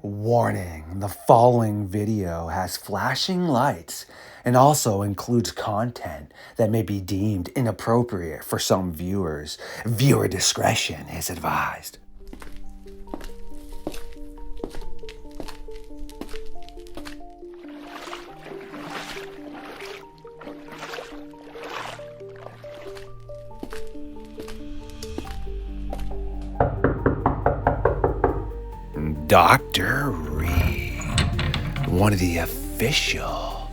Warning, the following video has flashing lights and also includes content that may be deemed inappropriate for some viewers. Viewer discretion is advised. Dr. Reed, one of the official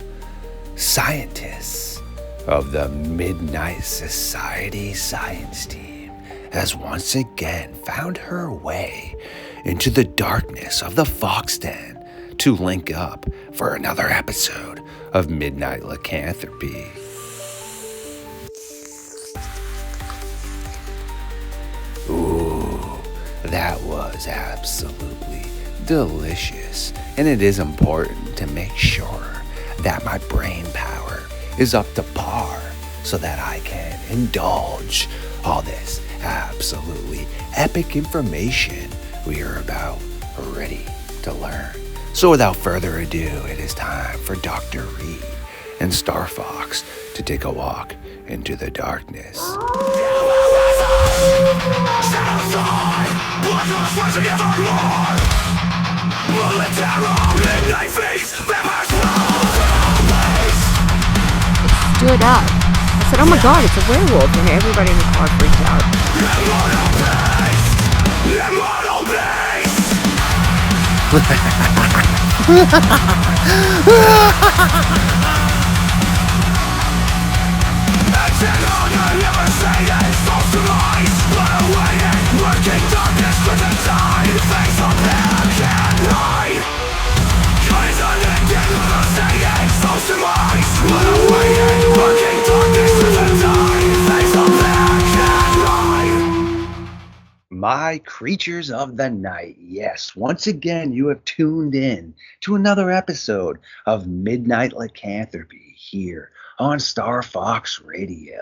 scientists of the Midnight Society science team, has once again found her way into the darkness of the Fox Den to link up for another episode of Midnight Lycanthropy. Ooh, that was absolutely delicious, and it is important to make sure that my brain power is up to par so that I can indulge all this absolutely epic information we are about ready to learn. So without further ado, it is time for Dr. Reed and Starfox to take a walk into the darkness. Stood up. I said, oh my god, it's a werewolf, and everybody in the car freaked out. My creatures of the night, yes, once again you have tuned in to another episode of Midnight Lycanthropy here on StarFox Radio.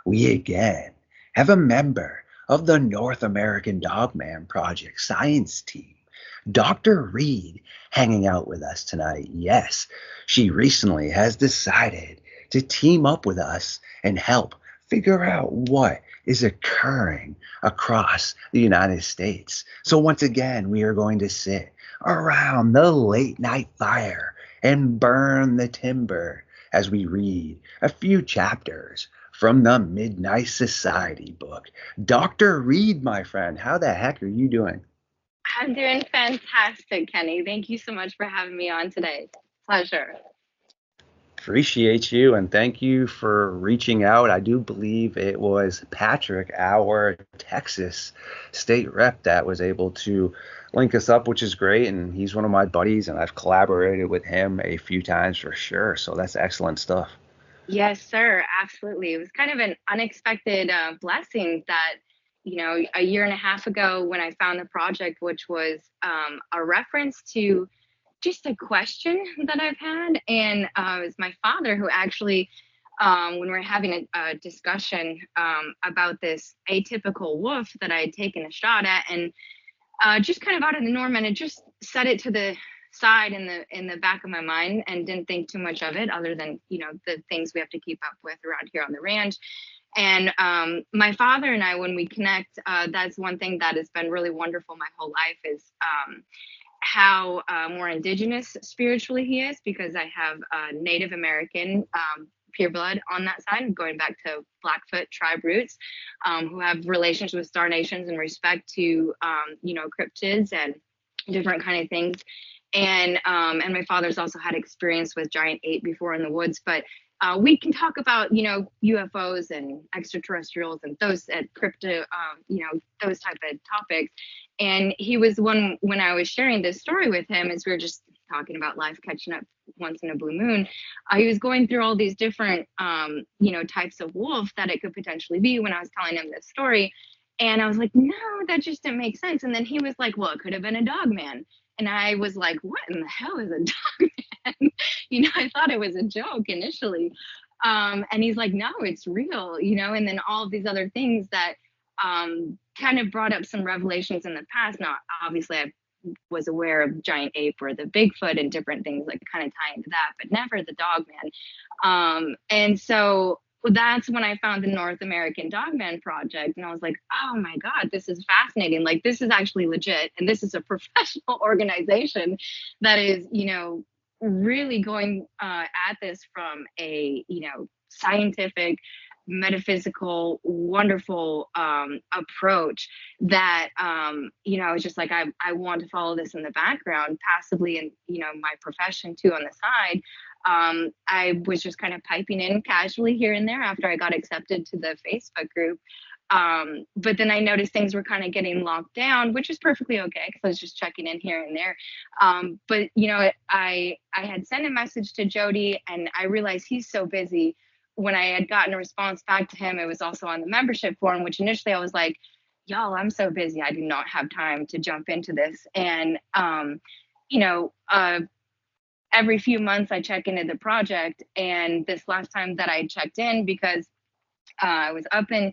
We again have a member of the North American Dogman Project science team, Dr. Reed, hanging out with us tonight. Yes, she recently has decided to team up with us and help figure out what is occurring across the United States. So once again, we are going to sit around the late night fire and burn the timber as we read a few chapters from the Midnight Society book. Dr. Reed, my friend, how the heck are you doing? I'm doing fantastic, Kenny. Thank you so much for having me on today. Pleasure. Appreciate you, and thank you for reaching out. I do believe it was Patrick, our Texas state rep, that was able to link us up, which is great, and he's one of my buddies, and I've collaborated with him a few times for sure, so that's excellent stuff. Yes, sir. Absolutely. It was kind of an unexpected blessing that, a year and a half ago when I found the project, which was a reference to just a question that I've had. And it was my father who actually, when we were having a discussion about this atypical wolf that I had taken a shot at, and just kind of out of the norm, and it just set it to the side in the back of my mind and didn't think too much of it other than, the things we have to keep up with around here on the ranch. And my father and I, when we connect, that's one thing that has been really wonderful my whole life is how more indigenous spiritually he is, because I have Native American pure blood on that side, going back to Blackfoot tribe roots, who have relations with Star Nations in respect to, cryptids and different kind of things. And my father's also had experience with giant ape before in the woods, but we can talk about, UFOs and extraterrestrials and those crypto, those type of topics. And he was one, when I was sharing this story with him, as we were just talking about life catching up once in a blue moon, he was going through all these different, types of wolf that it could potentially be when I was telling him this story. And I was like, no, that just didn't make sense. And then he was like, well, it could have been a Dogman. And I was like, what in the hell is a Dogman? I thought it was a joke initially. And he's like, no, it's real, and then all of these other things that kind of brought up some revelations in the past. Now, obviously, I've was aware of giant ape or the Bigfoot and different things like kind of tie into that, but never the Dogman. And so that's when I found the North American Dogman Project. And I was like, oh my God, this is fascinating. Like, this is actually legit. And this is a professional organization that is, really going at this from a, scientific, metaphysical, wonderful approach that, I was just like, I want to follow this in the background passively and, my profession too on the side. I was just kind of piping in casually here and there after I got accepted to the Facebook group. But then I noticed things were kind of getting locked down, which is perfectly okay because I was just checking in here and there. But I had sent a message to Jody, and I realized he's so busy. When I had gotten a response back to him, it was also on the membership forum, which initially I was like, y'all, I'm so busy. I do not have time to jump into this. And, every few months I check into the project. And this last time that I checked in, because I was up in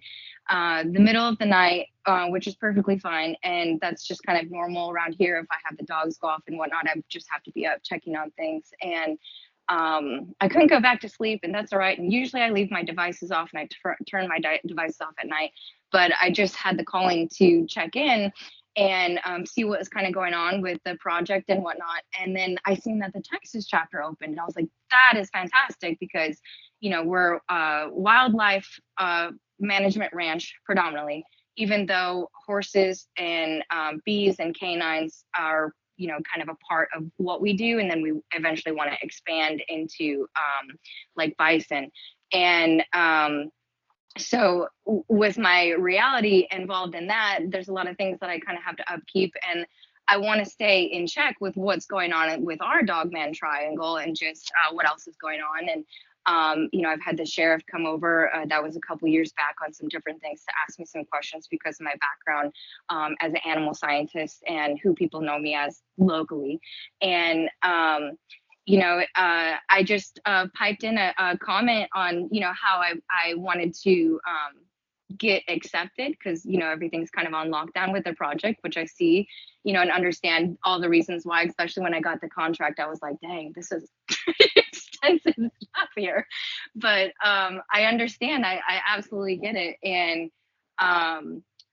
the middle of the night, which is perfectly fine. And that's just kind of normal around here. If I have the dogs go off and whatnot, I just have to be up checking on things. And I couldn't go back to sleep, and that's all right. And usually I leave my devices off and I turn my devices off at night. But I just had the calling to check in and see what was kind of going on with the project and whatnot. And then I seen that the Texas chapter opened, and I was like, that is fantastic because, we're wildlife management ranch predominantly, even though horses and bees and canines are, kind of a part of what we do. And then we eventually want to expand into like bison. And so with my reality involved in that, there's a lot of things that I kind of have to upkeep, and I want to stay in check with what's going on with our Dogman triangle and just what else is going on. And I've had the sheriff come over. That was a couple years back on some different things to ask me some questions because of my background as an animal scientist and who people know me as locally. And I just piped in a comment on, how I wanted to get accepted because, everything's kind of on lockdown with the project, which I see, and understand all the reasons why, especially when I got the contract. I was like, dang, this is extensive stuff here. But I understand. I absolutely get it. And,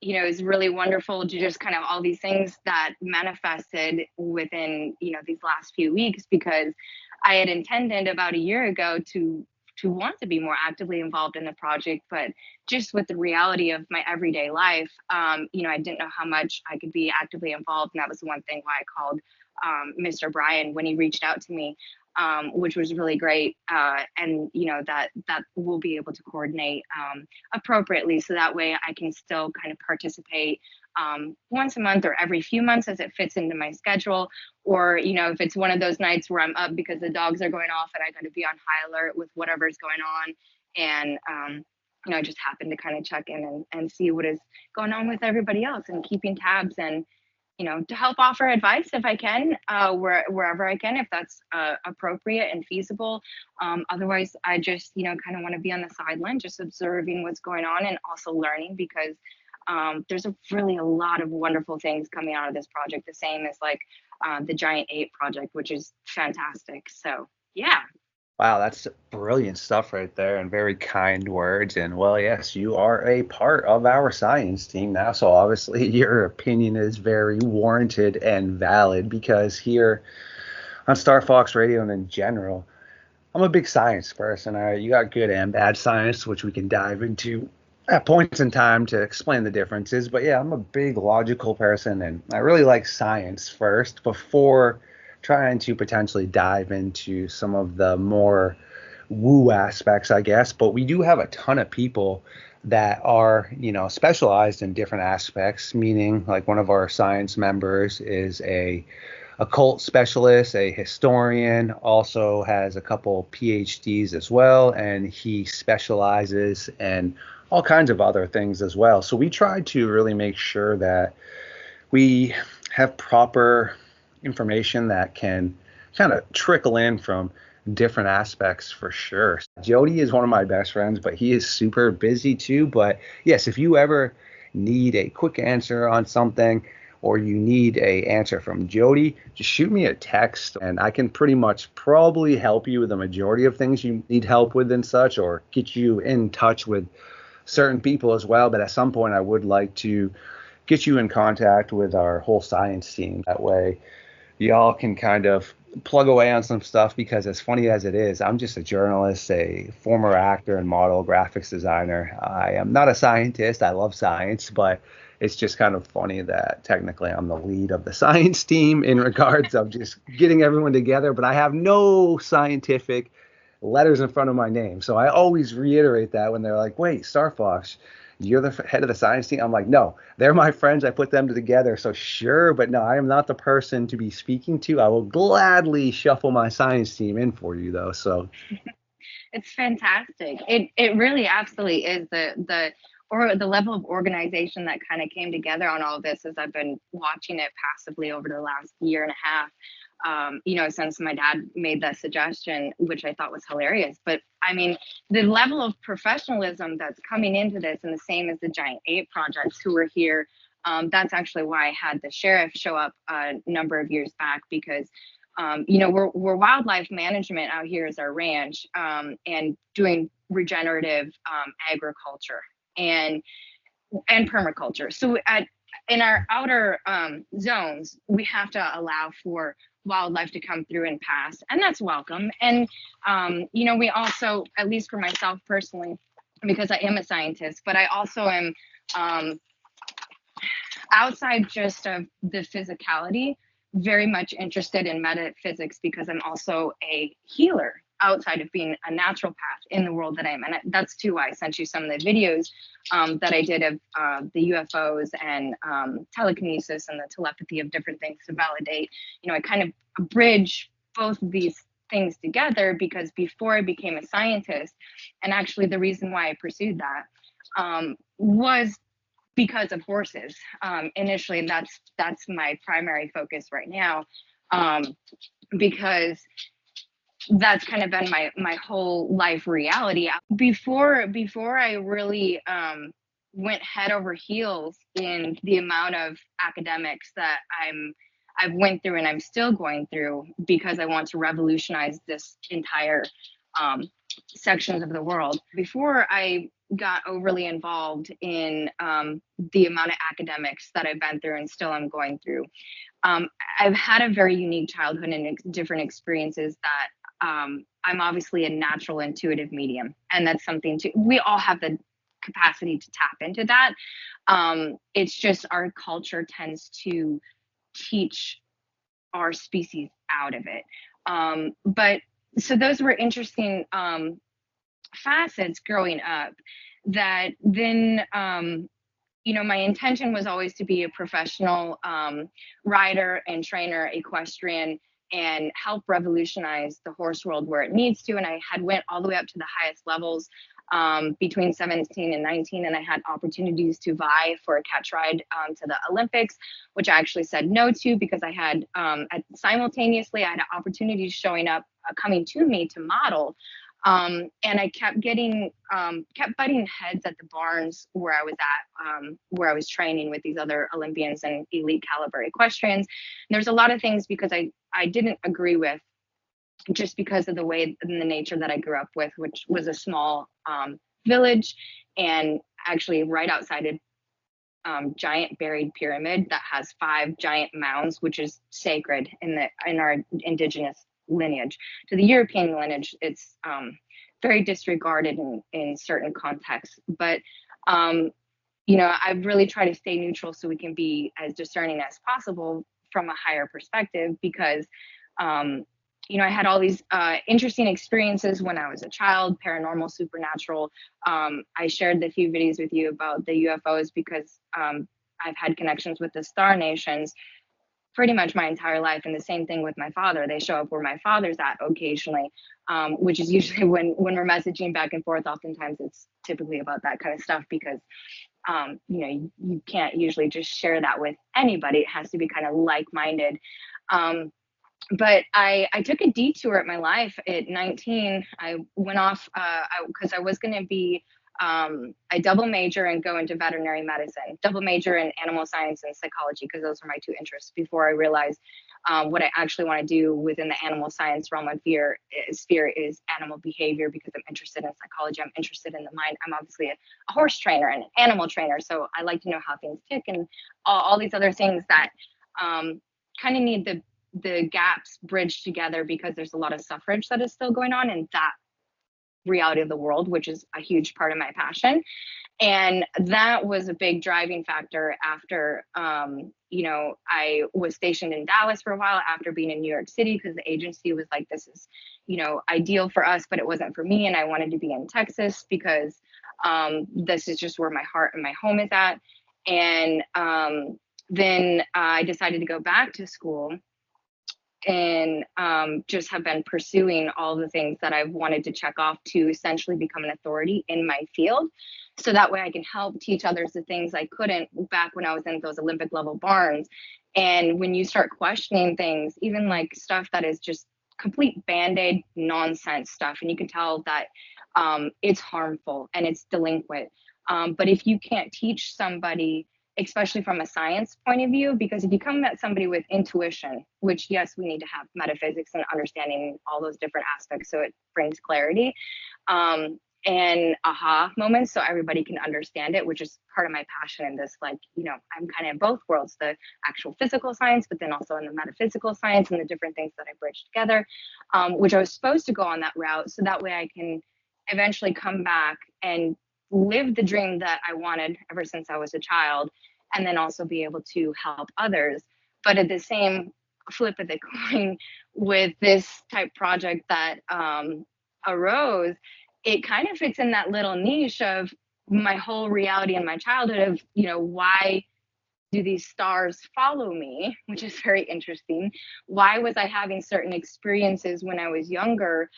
it's really wonderful to just kind of all these things that manifested within, these last few weeks, because I had intended about a year ago to want to be more actively involved in the project, but just with the reality of my everyday life, I didn't know how much I could be actively involved. And that was the one thing why I called Mr. Brian when he reached out to me, which was really great. And, that we'll be able to coordinate appropriately. So that way I can still kind of participate once a month or every few months as it fits into my schedule. Or, if it's one of those nights where I'm up because the dogs are going off and I got to be on high alert with whatever's going on. And, I just happen to kind of check in and see what is going on with everybody else and keeping tabs and, to help offer advice if I can, wherever I can, if that's appropriate and feasible. Otherwise, I just, kind of want to be on the sideline, just observing what's going on and also learning, because there's really a lot of wonderful things coming out of this project, the same as like the Giant Ape project, which is fantastic. So, yeah. Wow, that's brilliant stuff right there, and very kind words. And well, yes, you are a part of our science team now, so obviously your opinion is very warranted and valid, because here on Star Fox Radio and in general, I'm a big science person. All right, you got good and bad science, which we can dive into at points in time to explain the differences. But yeah, I'm a big logical person, and I really like science first before trying to potentially dive into some of the more woo aspects, I guess. But we do have a ton of people that are, specialized in different aspects, meaning like one of our science members is a occult specialist, a historian, also has a couple PhDs as well, and he specializes in all kinds of other things as well. So we try to really make sure that we have proper information that can kind of trickle in from different aspects for sure. Jody is one of my best friends, but he is super busy too. But yes, if you ever need a quick answer on something, or you need a answer from Jody, just shoot me a text and I can pretty much probably help you with the majority of things you need help with and such, or get you in touch with certain people as well. But at some point, I would like to get you in contact with our whole science team. That way, y'all can kind of plug away on some stuff, because as funny as it is, I'm just a journalist, a former actor and model, graphics designer. I am not a scientist. I love science, but it's just kind of funny that technically I'm the lead of the science team in regards of just getting everyone together, but I have no scientific letters in front of my name. So I always reiterate that when they're like, wait, Star Fox, you're the head of the science team. I'm like, no, they're my friends. I put them together. So sure, but no, I am not the person to be speaking to. I will gladly shuffle my science team in for you, though. So It's fantastic. It really absolutely is the level of organization that kind of came together on all of this as I've been watching it passively over the last year and a half. Since my dad made that suggestion, which I thought was hilarious. But I mean, the level of professionalism that's coming into this, and the same as the Giant Ape projects who were here. That's actually why I had the sheriff show up a number of years back, because we're wildlife management out here as our ranch, and doing regenerative agriculture and permaculture. So in our outer zones, we have to allow for wildlife to come through and pass, and that's welcome. And we also, at least for myself personally, because I am a scientist, but I also am outside just of the physicality, very much interested in metaphysics, because I'm also a healer outside of being a naturopath in the world that I'm in. And that's too why I sent you some of the videos that I did of the UFOs and telekinesis and the telepathy of different things to validate. I kind of bridge both of these things together, because before I became a scientist, and actually the reason why I pursued that was because of horses initially, and that's my primary focus right now, because that's kind of been my whole life reality. Before I really went head over heels in the amount of academics that I've went through and I'm still going through, because I want to revolutionize this entire sections of the world. Before I got overly involved in the amount of academics that I've been through and still am going through, I've had a very unique childhood and different experiences that I'm obviously a natural intuitive medium, and that's something we all have the capacity to tap into that. It's just our culture tends to teach our species out of it. But so those were interesting facets growing up, that then my intention was always to be a professional rider and trainer, equestrian, and help revolutionize the horse world where it needs to. And I had went all the way up to the highest levels between 17 and 19, and I had opportunities to vie for a catch ride to the Olympics, which I actually said no to, because I had simultaneously I had opportunities showing up coming to me to model. And I kept butting heads at the barns where I was at, where I was training with these other Olympians and elite caliber equestrians. And there's a lot of things because I didn't agree with, just because of the way and the nature that I grew up with, which was a small village, and actually right outside a giant buried pyramid that has 5 giant mounds, which is sacred in our indigenous lineage. To the European lineage, it's very disregarded in certain contexts. But I really try to stay neutral so we can be as discerning as possible from a higher perspective, because I had all these interesting experiences when I was a child, paranormal, supernatural. I shared the few videos with you about the UFOs because I've had connections with the Star Nations pretty much my entire life. And the same thing with my father. They show up where my father's at occasionally, which is usually when we're messaging back and forth. Oftentimes it's typically about that kind of stuff, because you can't usually just share that with anybody. It has to be kind of like-minded. But I took a detour at my life at 19. I went off because I was going to be I double major and go into veterinary medicine, double major in animal science and psychology, because those are my two interests, before I realized what I actually want to do within the animal science realm and sphere is animal behavior, because I'm interested in psychology. I'm interested in the mind. I'm obviously a horse trainer and an animal trainer, so I like to know how things tick and all these other things that kind of need the gaps bridged together, because there's a lot of suffrage that is still going on in that reality of the world, which is a huge part of my passion. And that was a big driving factor after I was stationed in Dallas for a while after being in New York City, because the agency was like, this is ideal for us, but it wasn't for me, and I wanted to be in Texas because this is just where my heart and my home is at. And then I decided to go back to school and just have been pursuing all the things that I've wanted to check off to essentially become an authority in my field. So that way I can help teach others the things I couldn't back when I was in those Olympic level barns. And when you start questioning things, even like stuff that is just complete band-aid nonsense stuff, and you can tell that it's harmful and it's delinquent. But if you can't teach somebody, especially from a science point of view, because if you come at somebody with intuition, which yes, we need to have metaphysics and understanding all those different aspects so it brings clarity, and aha moments so everybody can understand it, which is part of my passion in this. Like, I'm kind of in both worlds, the actual physical science, but then also in the metaphysical science and the different things that I bridge together, which I was supposed to go on that route. So that way I can eventually come back and live the dream that I wanted ever since I was a child, and then also be able to help others. But at the same flip of the coin with this type project that arose, it kind of fits in that little niche of my whole reality in my childhood of, why do these stars follow me, which is very interesting. Why was I having certain experiences when I was younger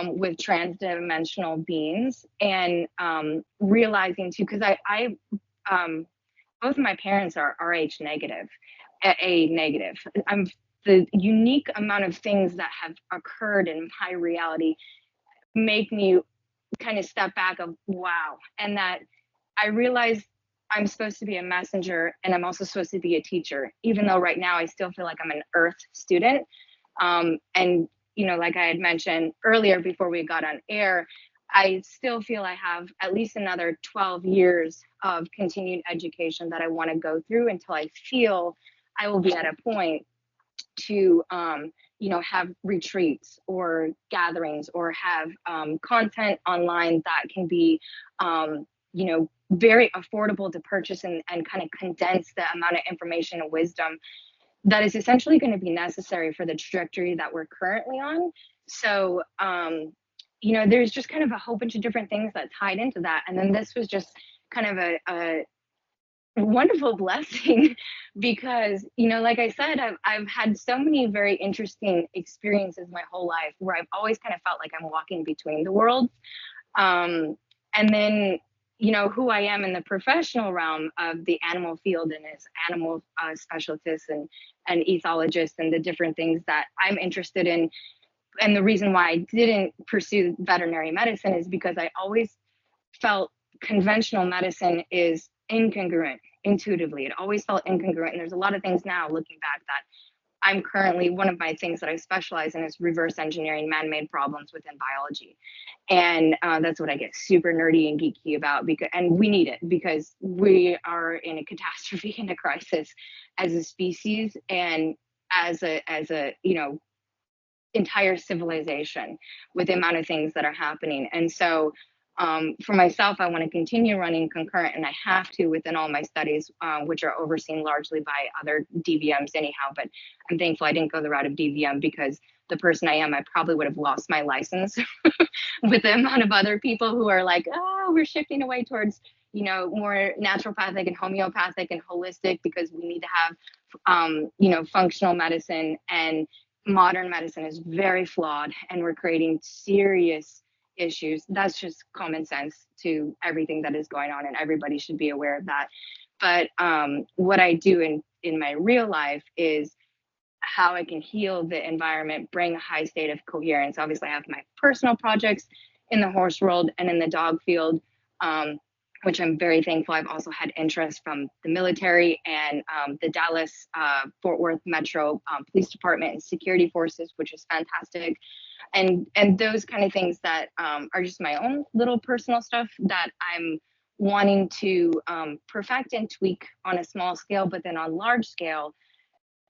with transdimensional beings, and realizing too, because I both of my parents are Rh negative, A negative. I'm the unique amount of things that have occurred in my reality make me kind of step back of wow, and that I realize I'm supposed to be a messenger, and I'm also supposed to be a teacher, even though right now I still feel like I'm an earth student. And like I had mentioned earlier before we got on air, I still feel I have at least another 12 years of continued education that I want to go through until I feel I will be at a point to have retreats or gatherings, or have content online that can be very affordable to purchase, and kind of condense the amount of information and wisdom that is essentially going to be necessary for the trajectory that we're currently on. So there's just kind of a whole bunch of different things that tied into that, and then this was just kind of a wonderful blessing because like I said, I've had so many very interesting experiences my whole life, where I've always kind of felt like I'm walking between the worlds, and then who I am in the professional realm of the animal field, and as animal specialist and ethologist, and the different things that I'm interested in. And the reason why I didn't pursue veterinary medicine is because I always felt conventional medicine is incongruent intuitively. It always felt incongruent. And there's a lot of things now looking back that I'm currently, one of my things that I specialize in is reverse engineering man-made problems within biology. And that's what I get super nerdy and geeky about, and we need it, because we are in a catastrophe and a crisis as a species, and as a entire civilization, with the amount of things that are happening. And so for myself, I want to continue running concurrent, and I have to within all my studies, which are overseen largely by other DVMs anyhow. But I'm thankful I didn't go the route of DVM, because the person I am, I probably would have lost my license with the amount of other people who are like, oh, we're shifting away towards, more naturopathic and homeopathic and holistic, because we need to have, functional medicine, and modern medicine is very flawed, and we're creating serious issues. That's just common sense to everything that is going on, and everybody should be aware of that. But what I do in my real life is how I can heal the environment, bring a high state of coherence. Obviously, I have my personal projects in the horse world and in the dog field, which I'm very thankful. I've also had interest from the military and the Dallas Fort Worth Metro Police Department and security forces, which is fantastic. And those kind of things that are just my own little personal stuff that I'm wanting to perfect and tweak on a small scale, but then on large scale,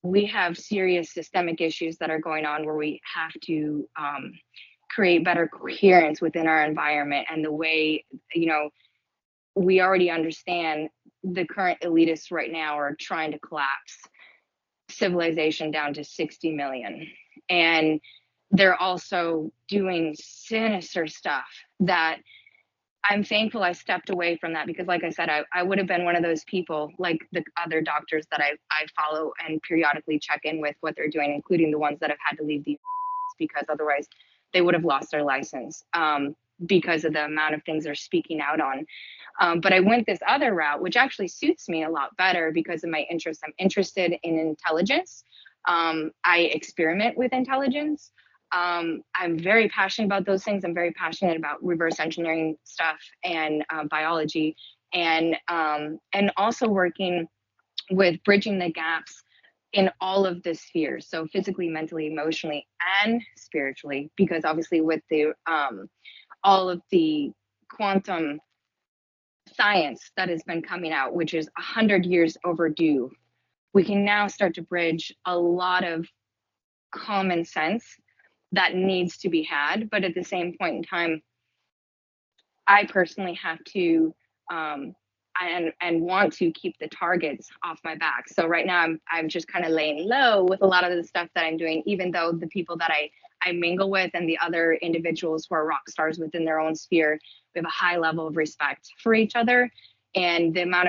we have serious systemic issues that are going on where we have to create better coherence within our environment and the way, we already understand the current elitists right now are trying to collapse civilization down to 60 million. And they're also doing sinister stuff that I'm thankful I stepped away from that, because like I said, I would have been one of those people like the other doctors that I follow and periodically check in with what they're doing, including the ones that have had to leave the because otherwise they would have lost their license because of the amount of things they're speaking out on. But I went this other route, which actually suits me a lot better because of my interest. I'm interested in intelligence. I experiment with intelligence. I'm very passionate about those things. I'm very passionate about reverse engineering stuff and biology, and also working with bridging the gaps in all of the spheres. So physically, mentally, emotionally, and spiritually, because obviously with the all of the quantum science that has been coming out, which is 100 years overdue, we can now start to bridge a lot of common sense that needs to be had. But at the same point in time, I personally have to and want to keep the targets off my back. So right now I'm just kind of laying low with a lot of the stuff that I'm doing, even though the people that I mingle with and the other individuals who are rock stars within their own sphere, we have a high level of respect for each other. And the amount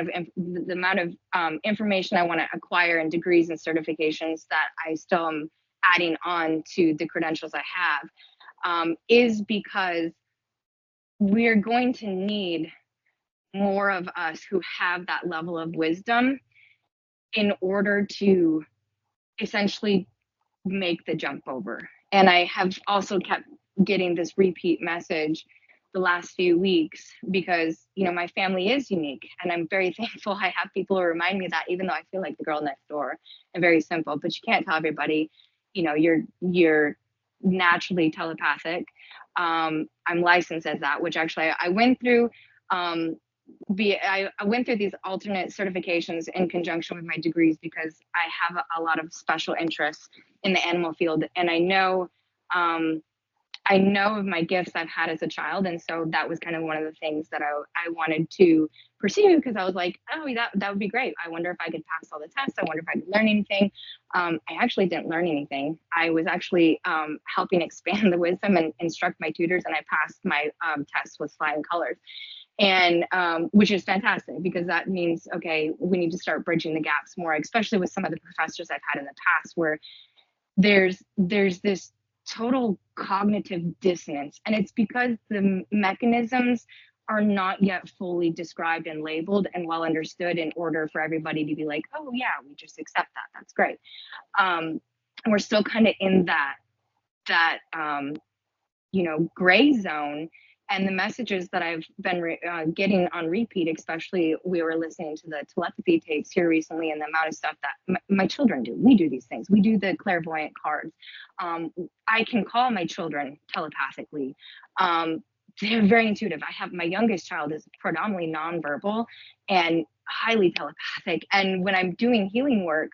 of information I want to acquire and degrees and certifications that I still am adding on to the credentials I have is because we're going to need more of us who have that level of wisdom in order to essentially make the jump over. And I have also kept getting this repeat message the last few weeks because, my family is unique, and I'm very thankful I have people who remind me of that, even though I feel like the girl next door and very simple, but you can't tell everybody, you're naturally telepathic. I'm licensed as that, which actually I went through I went through these alternate certifications in conjunction with my degrees because I have a lot of special interests in the animal field, and I know of my gifts I've had as a child, and so that was kind of one of the things that I wanted to pursue, because I was like, oh, that would be great. I wonder if I could pass all the tests. I wonder if I could learn anything. I actually didn't learn anything. I was actually helping expand the wisdom and instruct my tutors, and I passed my tests with flying colors. And which is fantastic, because that means, okay, we need to start bridging the gaps more, especially with some of the professors I've had in the past, where there's this total cognitive dissonance, and it's because the mechanisms are not yet fully described and labeled and well understood in order for everybody to be like, oh yeah, we just accept that, that's great. And we're still kind of in that gray zone. And the messages that I've been getting on repeat, especially we were listening to the telepathy tapes here recently, and the amount of stuff that my children do. We do these things. We do the clairvoyant cards. I can call my children telepathically. They're very intuitive. I have my youngest child is predominantly nonverbal and highly telepathic. And when I'm doing healing work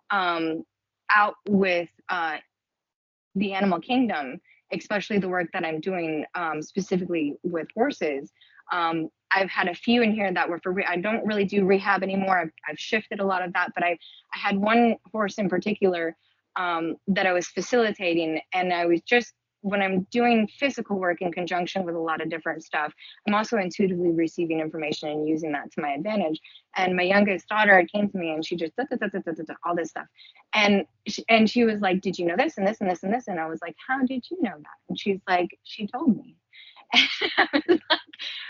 out with the animal kingdom, especially the work that I'm doing specifically with horses. I've had a few in here that were for I don't really do rehab anymore. I've shifted a lot of that, but I had one horse in particular that I was facilitating, and I was just, when I'm doing physical work in conjunction with a lot of different stuff, I'm also intuitively receiving information and using that to my advantage. And my youngest daughter came to me and she just all this stuff. And she was like, did you know this and this and this and this? And I was like, how did you know that? And she's like, she told me. And I was like,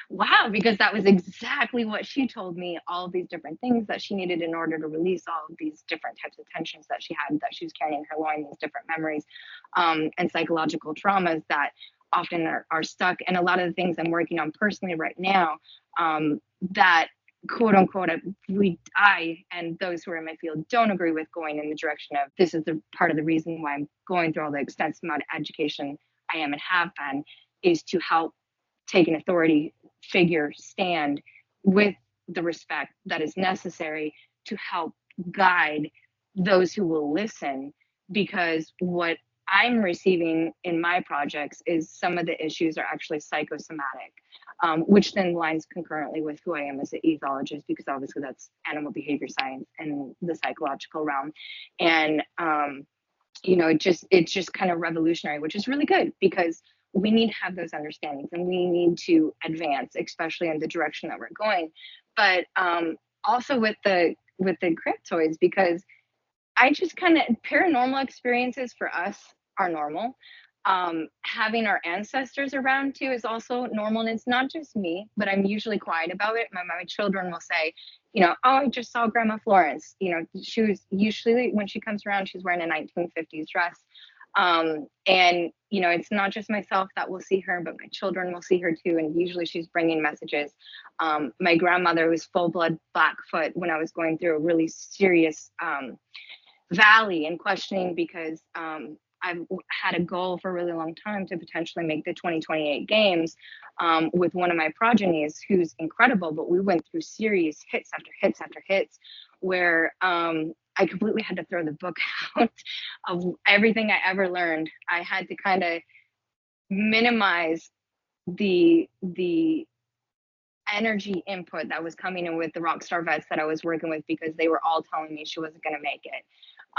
wow, because that was exactly what she told me, all of these different things that she needed in order to release all of these different types of tensions that she had, that she was carrying in her loin, these different memories and psychological traumas that often are stuck. And a lot of the things I'm working on personally right now, that quote unquote I and those who are in my field don't agree with, going in the direction of, this is the part of the reason why I'm going through all the extensive amount of education I am and have been, is to help take an authority figure stand with the respect that is necessary to help guide those who will listen. Because what I'm receiving in my projects is some of the issues are actually psychosomatic, which then lines concurrently with who I am as an ethologist, because obviously that's animal behavior science and the psychological realm. And it's just kind of revolutionary, which is really good, because we need to have those understandings and we need to advance, especially in the direction that we're going. But also with the cryptoids, because I just kind of, paranormal experiences for us are normal. Having our ancestors around too is also normal, and it's not just me, but I'm usually quiet about it. My children will say, oh, I just saw Grandma Florence. She was usually, when she comes around, she's wearing a 1950s dress. And it's not just myself that will see her, but my children will see her too. And usually she's bringing messages. My grandmother was full blood Blackfoot when I was going through a really serious valley and questioning, because I've had a goal for a really long time to potentially make the 2028 games with one of my progenies who's incredible, but we went through serious hits after hits after hits where I completely had to throw the book out of everything I ever learned. I had to kind of minimize the energy input that was coming in with the rockstar vets that I was working with, because they were all telling me she wasn't going to make it.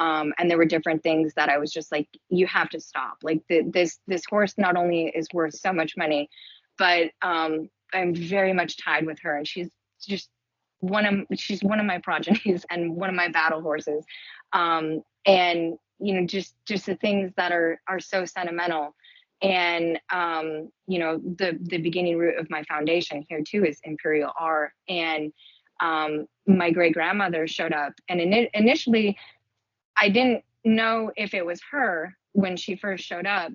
And there were different things that I was just like, you have to stop. Like this horse not only is worth so much money, but I'm very much tied with her, and she's just one of my progenies and one of my battle horses. And just the things that are so sentimental. And the beginning root of my foundation here too is Imperial R. And my great grandmother showed up, and initially I didn't know if it was her when she first showed up,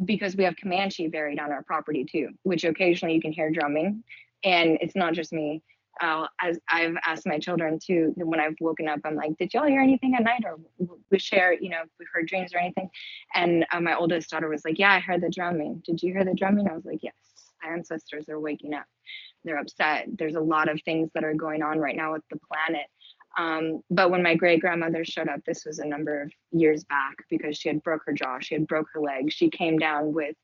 because we have Comanche buried on our property too, which occasionally you can hear drumming, and it's not just me. As I've asked my children too, when I've woken up, I'm like, did y'all hear anything at night, or we share, if we heard dreams or anything? And my oldest daughter was like, yeah, I heard the drumming. Did you hear the drumming? I was like, yes, ancestors are waking up. They're upset. There's a lot of things that are going on right now with the planet. But when my great grandmother showed up, this was a number of years back, because she had broke her jaw, she had broke her leg, she came down with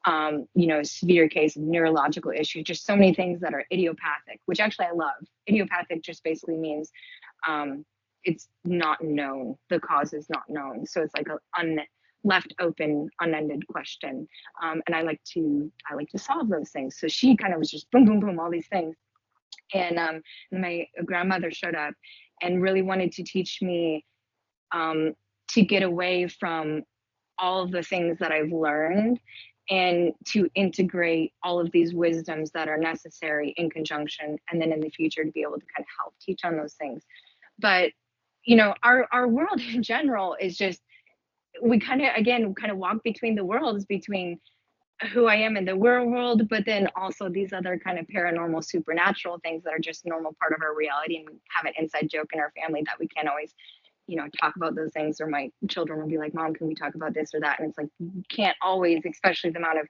a severe case of neurological issues, just so many things that are idiopathic, which actually I love. Idiopathic just basically means it's not known, the cause is not known, so it's like a left open, unended question. And I like to solve those things. So she kind of was just boom boom boom, all these things. And my grandmother showed up and really wanted to teach me to get away from all of the things that I've learned, and to integrate all of these wisdoms that are necessary in conjunction, and then in the future to be able to kind of help teach on those things. But our world in general is just, we kind of walk between the worlds, between who I am in the real world, but then also these other kind of paranormal, supernatural things that are just normal part of our reality. And we have an inside joke in our family that we can't always, talk about those things. Or my children will be like, Mom, can we talk about this or that? And it's like, you can't always, especially the amount of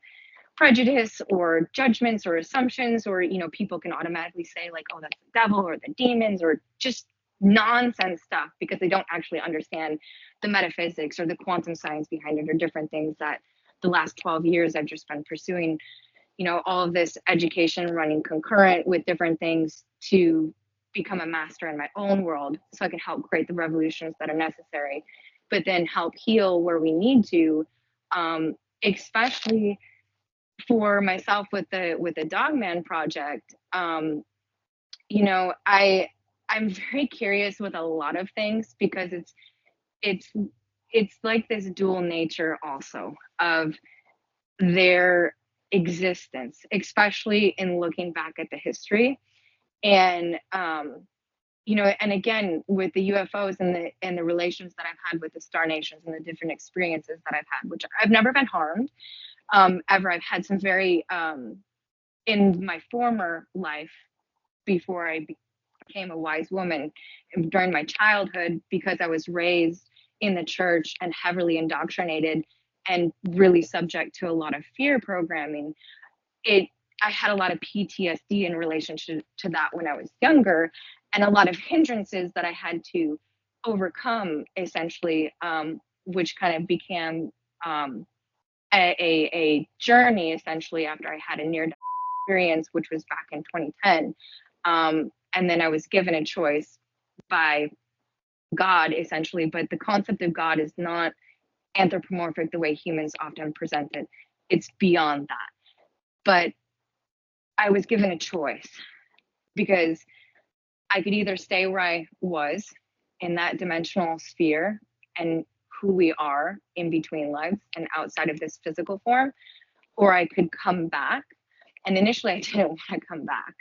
prejudice or judgments or assumptions, or, people can automatically say like, oh, that's the devil or the demons, or just nonsense stuff, because they don't actually understand the metaphysics or the quantum science behind it, or different things that the last 12 years I've just been pursuing, all of this education, running concurrent with different things to become a master in my own world, so I can help create the revolutions that are necessary, but then help heal where we need to, especially for myself with the Dogman project. I'm very curious with a lot of things, because it's like this dual nature also of their existence, especially in looking back at the history. And and again with the UFOs and the relations that I've had with the star nations and the different experiences that I've had, which I've never been harmed. ever. I've had some very, in my former life, before I became a wise woman, during my childhood, because I was raised in the church and heavily indoctrinated and really subject to a lot of fear programming, I had a lot of PTSD in relationship to that when I was younger, and a lot of hindrances that I had to overcome, essentially, which kind of became a journey, essentially, after I had a near-death experience, which was back in 2010. And then I was given a choice by God, essentially, but the concept of God is not anthropomorphic the way humans often present it. It's beyond that. But I was given a choice because I could either stay where I was in that dimensional sphere and who we are in between lives and outside of this physical form, or I could come back. And initially, I didn't want to come back.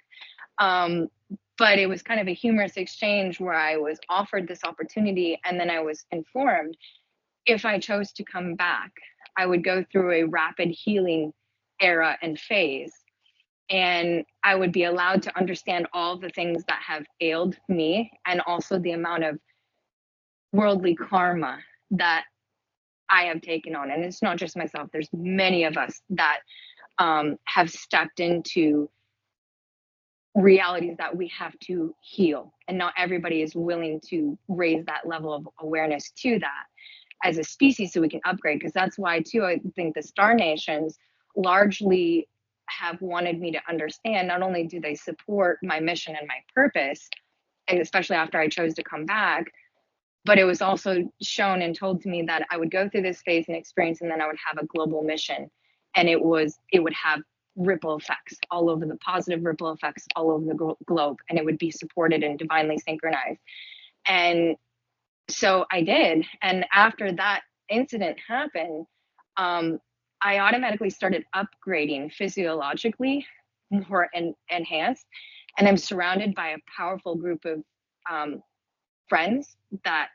But it was kind of a humorous exchange where I was offered this opportunity, and then I was informed if I chose to come back, I would go through a rapid healing era and phase. And I would be allowed to understand all the things that have ailed me, and also the amount of worldly karma that I have taken on. And it's not just myself, there's many of us that have stepped into realities that we have to heal. And not everybody is willing to raise that level of awareness to that as a species so we can upgrade. Because that's why, too, I think the Star Nations largely have wanted me to understand not only do they support my mission and my purpose, and especially after I chose to come back, but it was also shown and told to me that I would go through this phase and experience, and then I would have a global mission. And it would have ripple effects all over, the positive ripple effects all over the globe, and it would be supported and divinely synchronized. And so I did. And after that incident happened, I automatically started upgrading physiologically, more enhanced. And I'm surrounded by a powerful group of friends that,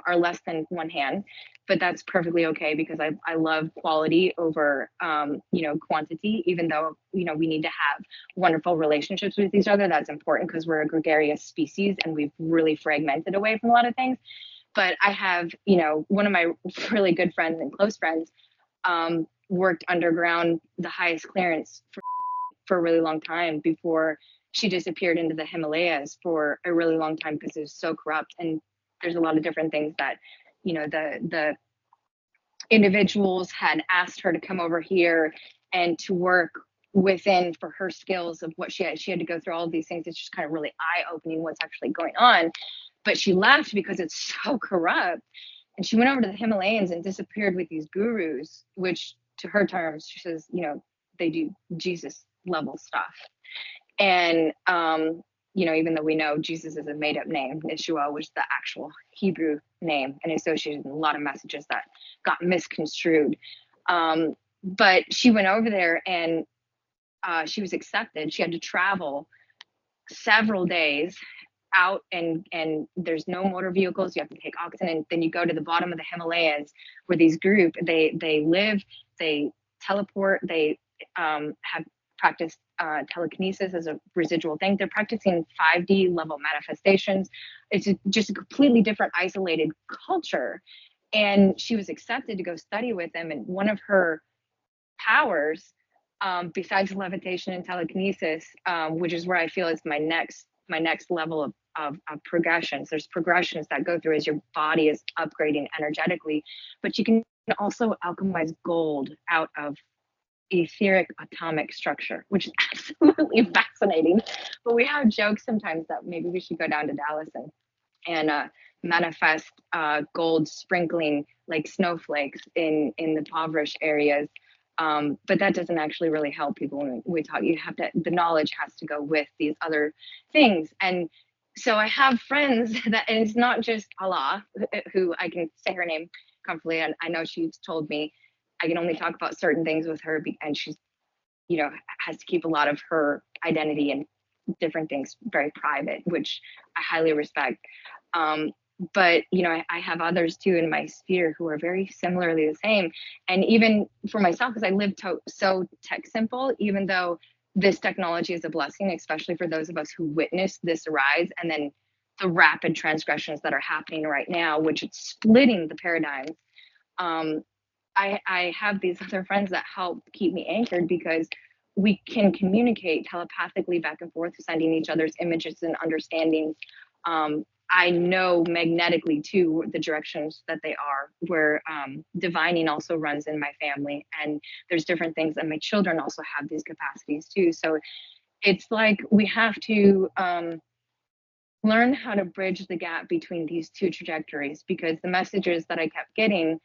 are less than one hand, but that's perfectly okay because I love quality over, quantity, even though, we need to have wonderful relationships with each other. That's important because we're a gregarious species and we've really fragmented away from a lot of things. But I have, one of my really good friends and close friends worked underground, the highest clearance for a really long time before she disappeared into the Himalayas for a really long time because it was so corrupt. And there's a lot of different things that, the individuals had asked her to come over here and to work within for her skills of what she had to go through all of these things. It's just kind of really eye-opening what's actually going on. But she left because it's so corrupt. And she went over to the Himalayas and disappeared with these gurus, which to her terms, she says, they do Jesus level stuff. And, even though we know Jesus is a made up name, Yeshua was the actual Hebrew name and associated with a lot of messages that got misconstrued. But she went over there and she was accepted. She had to travel several days out, and there's no motor vehicles. You have to take oxygen, and then you go to the bottom of the Himalayas where these group they live, they teleport, they have practiced telekinesis as a residual thing. They're practicing 5D level manifestations. It's just a completely different isolated culture. And she was accepted to go study with them. And one of her powers, besides levitation and telekinesis, which is where I feel is my next level of progressions. There's progressions that go through as your body is upgrading energetically, but you can also alchemize gold out of etheric atomic structure, which is absolutely fascinating. But we have jokes sometimes that maybe we should go down to Dallas and manifest gold sprinkling like snowflakes in the impoverished areas. But that doesn't actually really help people when we talk. The knowledge has to go with these other things. And so I have friends that, and it's not just Allah, who I can say her name comfortably. And I know she's told me I can only talk about certain things with her, and she's, has to keep a lot of her identity and different things very private, which I highly respect. but I have others too in my sphere who are very similarly the same. And even for myself, because I live so tech simple, even though this technology is a blessing, especially for those of us who witnessed this rise and then the rapid transgressions that are happening right now, which it's splitting the paradigms. um, I have these other friends that help keep me anchored because we can communicate telepathically back and forth, sending each other's images and understandings. I know magnetically too the directions that they are, where divining also runs in my family, and there's different things, and my children also have these capacities too. So it's like we have to learn how to bridge the gap between these two trajectories, because the messages that I kept getting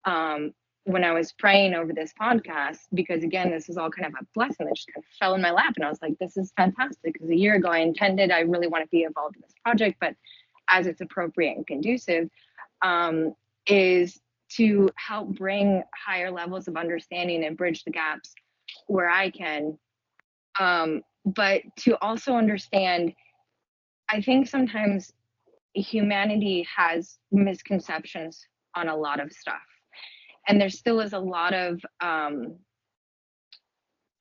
um, when I was praying over this podcast, because again, this is all kind of a blessing that just kind of fell in my lap. And I was like, this is fantastic. Because a year ago, I really want to be involved in this project, but as it's appropriate and conducive, is to help bring higher levels of understanding and bridge the gaps where I can. But to also understand, I think sometimes humanity has misconceptions on a lot of stuff, and there still is a lot of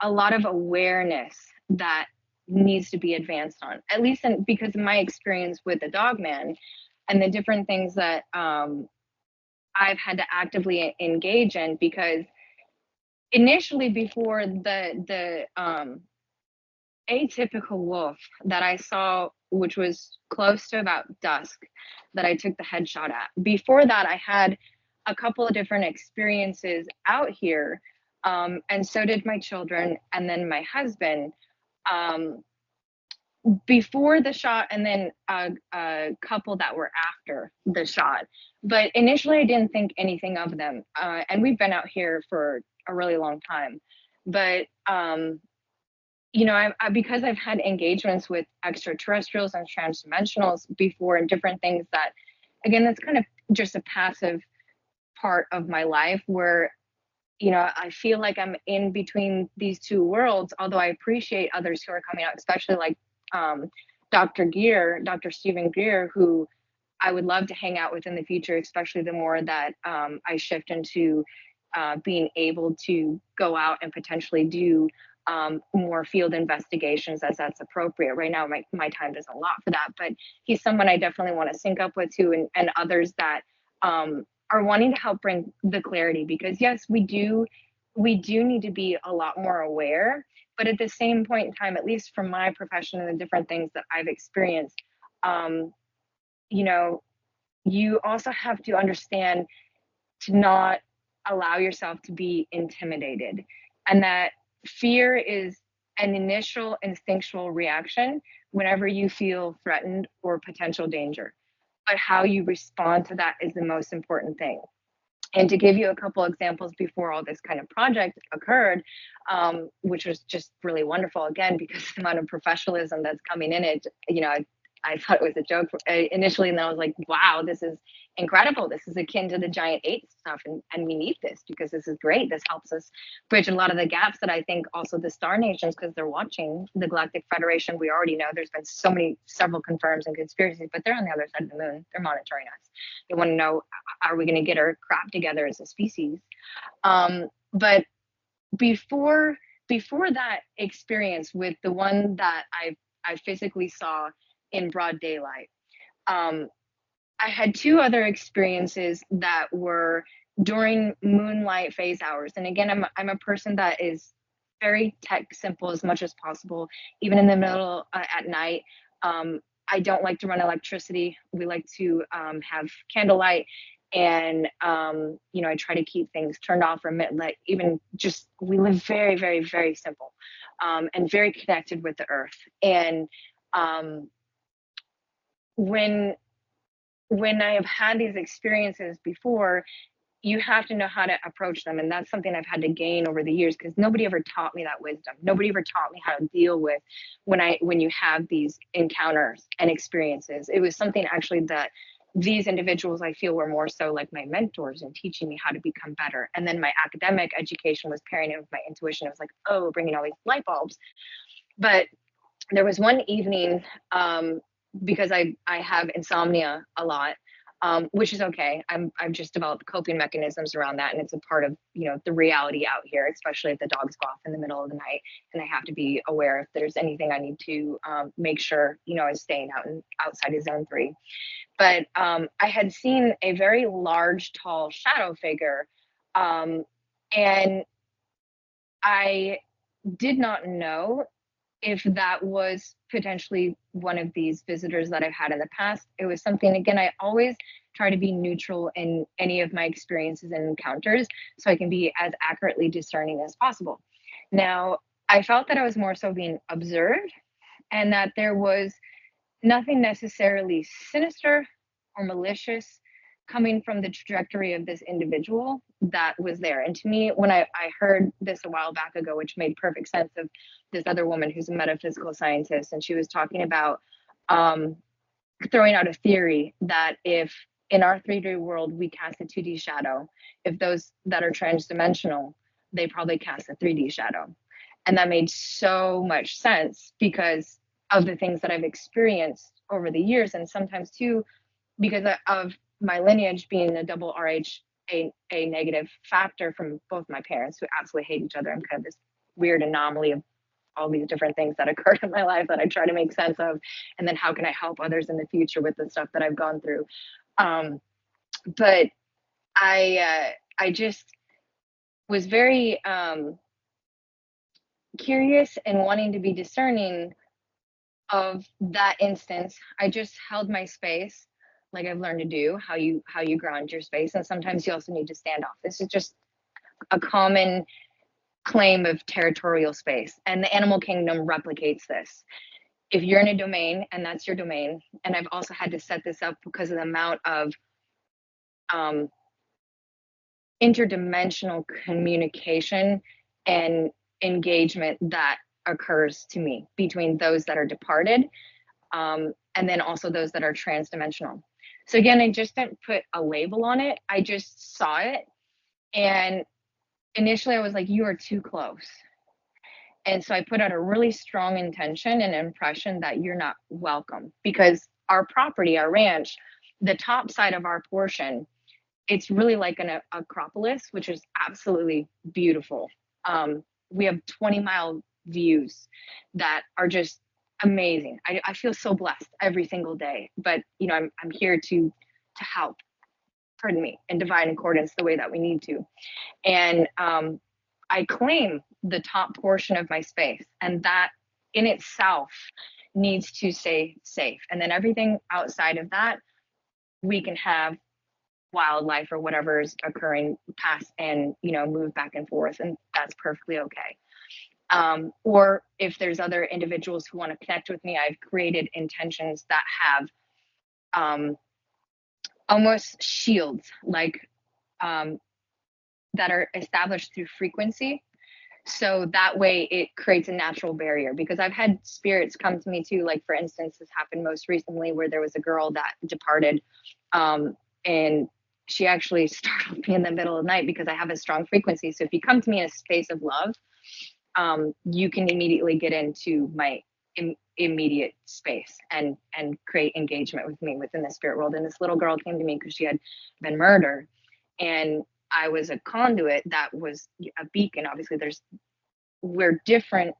awareness that needs to be advanced on, at least because of my experience with the Dogman and the different things that I've had to actively engage in. Because initially, before the atypical wolf that I saw, which was close to about dusk, that I took the headshot at. Before that, I had a couple of different experiences out here, and so did my children, and then my husband. Um, Before the shot, and then a couple that were after the shot. But initially, I didn't think anything of them, and we've been out here for a really long time. But because I've had engagements with extraterrestrials and transdimensionals before, and different things that, again, that's kind of just a passive part of my life where, I feel like I'm in between these two worlds, although I appreciate others who are coming out, especially like Dr. Stephen Greer, who I would love to hang out with in the future, especially the more that I shift into being able to go out and potentially do more field investigations as that's appropriate. Right now, my time doesn't allow for that, but he's someone I definitely want to sync up with too, and others that are wanting to help bring the clarity, because yes, we do need to be a lot more aware, but at the same point in time, at least from my profession and the different things that I've experienced, um, you know, you also have to understand to not allow yourself to be intimidated, and that fear is an initial instinctual reaction whenever you feel threatened or potential danger. But how you respond to that is the most important thing. And to give you a couple examples before all this kind of project occurred, which was just really wonderful, again, because the amount of professionalism that's coming in it, I thought it was a joke initially, and then I was like, wow, this is incredible. This is akin to the giant eight stuff, and we need this because this is great. This helps us bridge a lot of the gaps that I think also the star nations, because they're watching the Galactic Federation. We already know there's been several confirms and conspiracies, but they're on the other side of the moon. They're monitoring us. They want to know, are we going to get our crap together as a species? But before that experience with the one that I physically saw in broad daylight, I had two other experiences that were during moonlight phase hours. And again, I'm a person that is very tech simple as much as possible, even in the middle at night. I don't like to run electricity. We like to have candlelight, and I try to keep things turned off or like even just we live very, very, very simple, and very connected with the earth. And when I have had these experiences before, you have to know how to approach them, and that's something I've had to gain over the years, because nobody ever taught me that wisdom. Nobody ever taught me how to deal with when you have these encounters and experiences. It was something actually that these individuals, I feel, were more so like my mentors in teaching me how to become better. And then my academic education was pairing it with my intuition. It was like, oh, bringing all these light bulbs. But there was one evening because I have insomnia a lot, which is okay. I've just developed coping mechanisms around that, and it's a part of, you know, the reality out here, especially if the dogs go off in the middle of the night, and I have to be aware if there's anything I need to make sure, you know, is staying outside of zone 3. But I had seen a very large, tall shadow figure, and I did not know if that was potentially one of these visitors that I've had in the past. It was something, again, I always try to be neutral in any of my experiences and encounters so I can be as accurately discerning as possible. Now, I felt that I was more so being observed and that there was nothing necessarily sinister or malicious coming from the trajectory of this individual that was there. And to me, when I heard this a while back ago, which made perfect sense, of this other woman who's a metaphysical scientist, and she was talking about throwing out a theory that if in our 3D world we cast a 2D shadow, if those that are transdimensional, they probably cast a 3D shadow. And that made so much sense because of the things that I've experienced over the years, and sometimes too because of my lineage being a double a negative factor from both my parents, who absolutely hate each other. I'm kind of this weird anomaly of all these different things that occurred in my life that I try to make sense of, and then how can I help others in the future with the stuff that I've gone through. But I just was very curious and wanting to be discerning of that instance. I just held my space like I've learned to do, how you ground your space. And sometimes you also need to stand off. This is just a common claim of territorial space. And the animal kingdom replicates this. If you're in a domain and that's your domain, and I've also had to set this up because of the amount of interdimensional communication and engagement that occurs to me between those that are departed, and then also those that are transdimensional. So again, I just didn't put a label on it. I just saw it. And initially I was like, you are too close. And so I put out a really strong intention and impression that you're not welcome, because our property, our ranch, the top side of our portion, it's really like an acropolis, which is absolutely beautiful. We have 20-mile views that are just amazing. I feel so blessed every single day, but you know, I'm here to help, pardon me, in divine accordance the way that we need to. And I claim the top portion of my space, and that in itself needs to stay safe. And then everything outside of that, we can have wildlife or whatever is occurring pass and, you know, move back and forth, and that's perfectly okay. Or if there's other individuals who want to connect with me, I've created intentions that have almost shields, like that are established through frequency. So that way it creates a natural barrier, because I've had spirits come to me too. Like, for instance, this happened most recently where there was a girl that departed, and she actually startled me in the middle of the night because I have a strong frequency. So if you come to me in a space of love, you can immediately get into my immediate space and create engagement with me within the spirit world. And this little girl came to me because she had been murdered, and I was a conduit that was a beacon. Obviously, we're different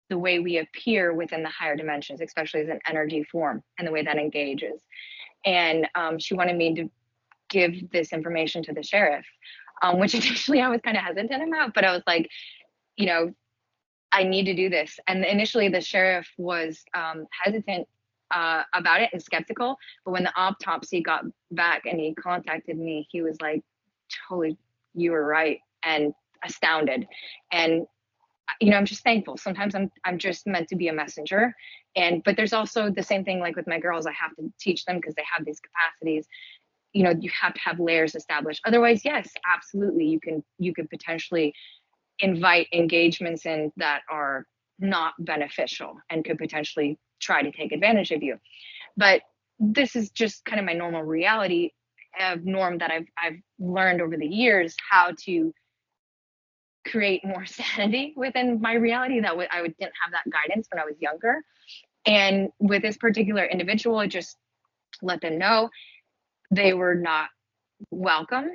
the way we appear within the higher dimensions, especially as an energy form, and the way that engages. And she wanted me to give this information to the sheriff, which initially I was kind of hesitant about, but I was like, you know, I need to do this. And initially the sheriff was hesitant about it and skeptical. But when the autopsy got back and he contacted me, he was like, totally, you were right, and astounded. And you know, I'm just thankful. Sometimes I'm just meant to be a messenger. But there's also the same thing, like with my girls, I have to teach them because they have these capacities. You know, you have to have layers established. Otherwise, yes, absolutely, you could potentially invite engagements in that are not beneficial and could potentially try to take advantage of you. But this is just kind of my normal reality of norm that I've learned over the years how to create more sanity within my reality. That I didn't have that guidance when I was younger. And with this particular individual, I just let them know they were not welcome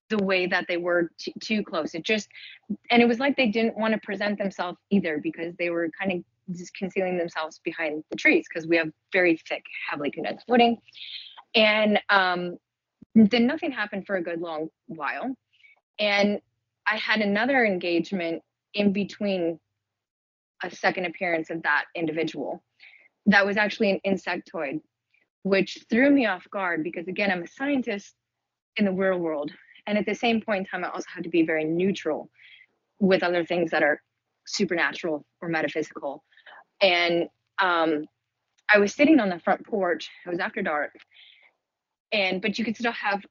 the way that they were too close. And it was like they didn't want to present themselves either, because they were kind of just concealing themselves behind the trees, because we have very thick, heavily condensed wooding. And then nothing happened for a good long while. And I had another engagement in between a second appearance of that individual that was actually an insectoid, which threw me off guard, because again, I'm a scientist in the real world. And at the same point in time, I also had to be very neutral with other things that are supernatural or metaphysical. And I was sitting on the front porch. It was after dark, but you could still have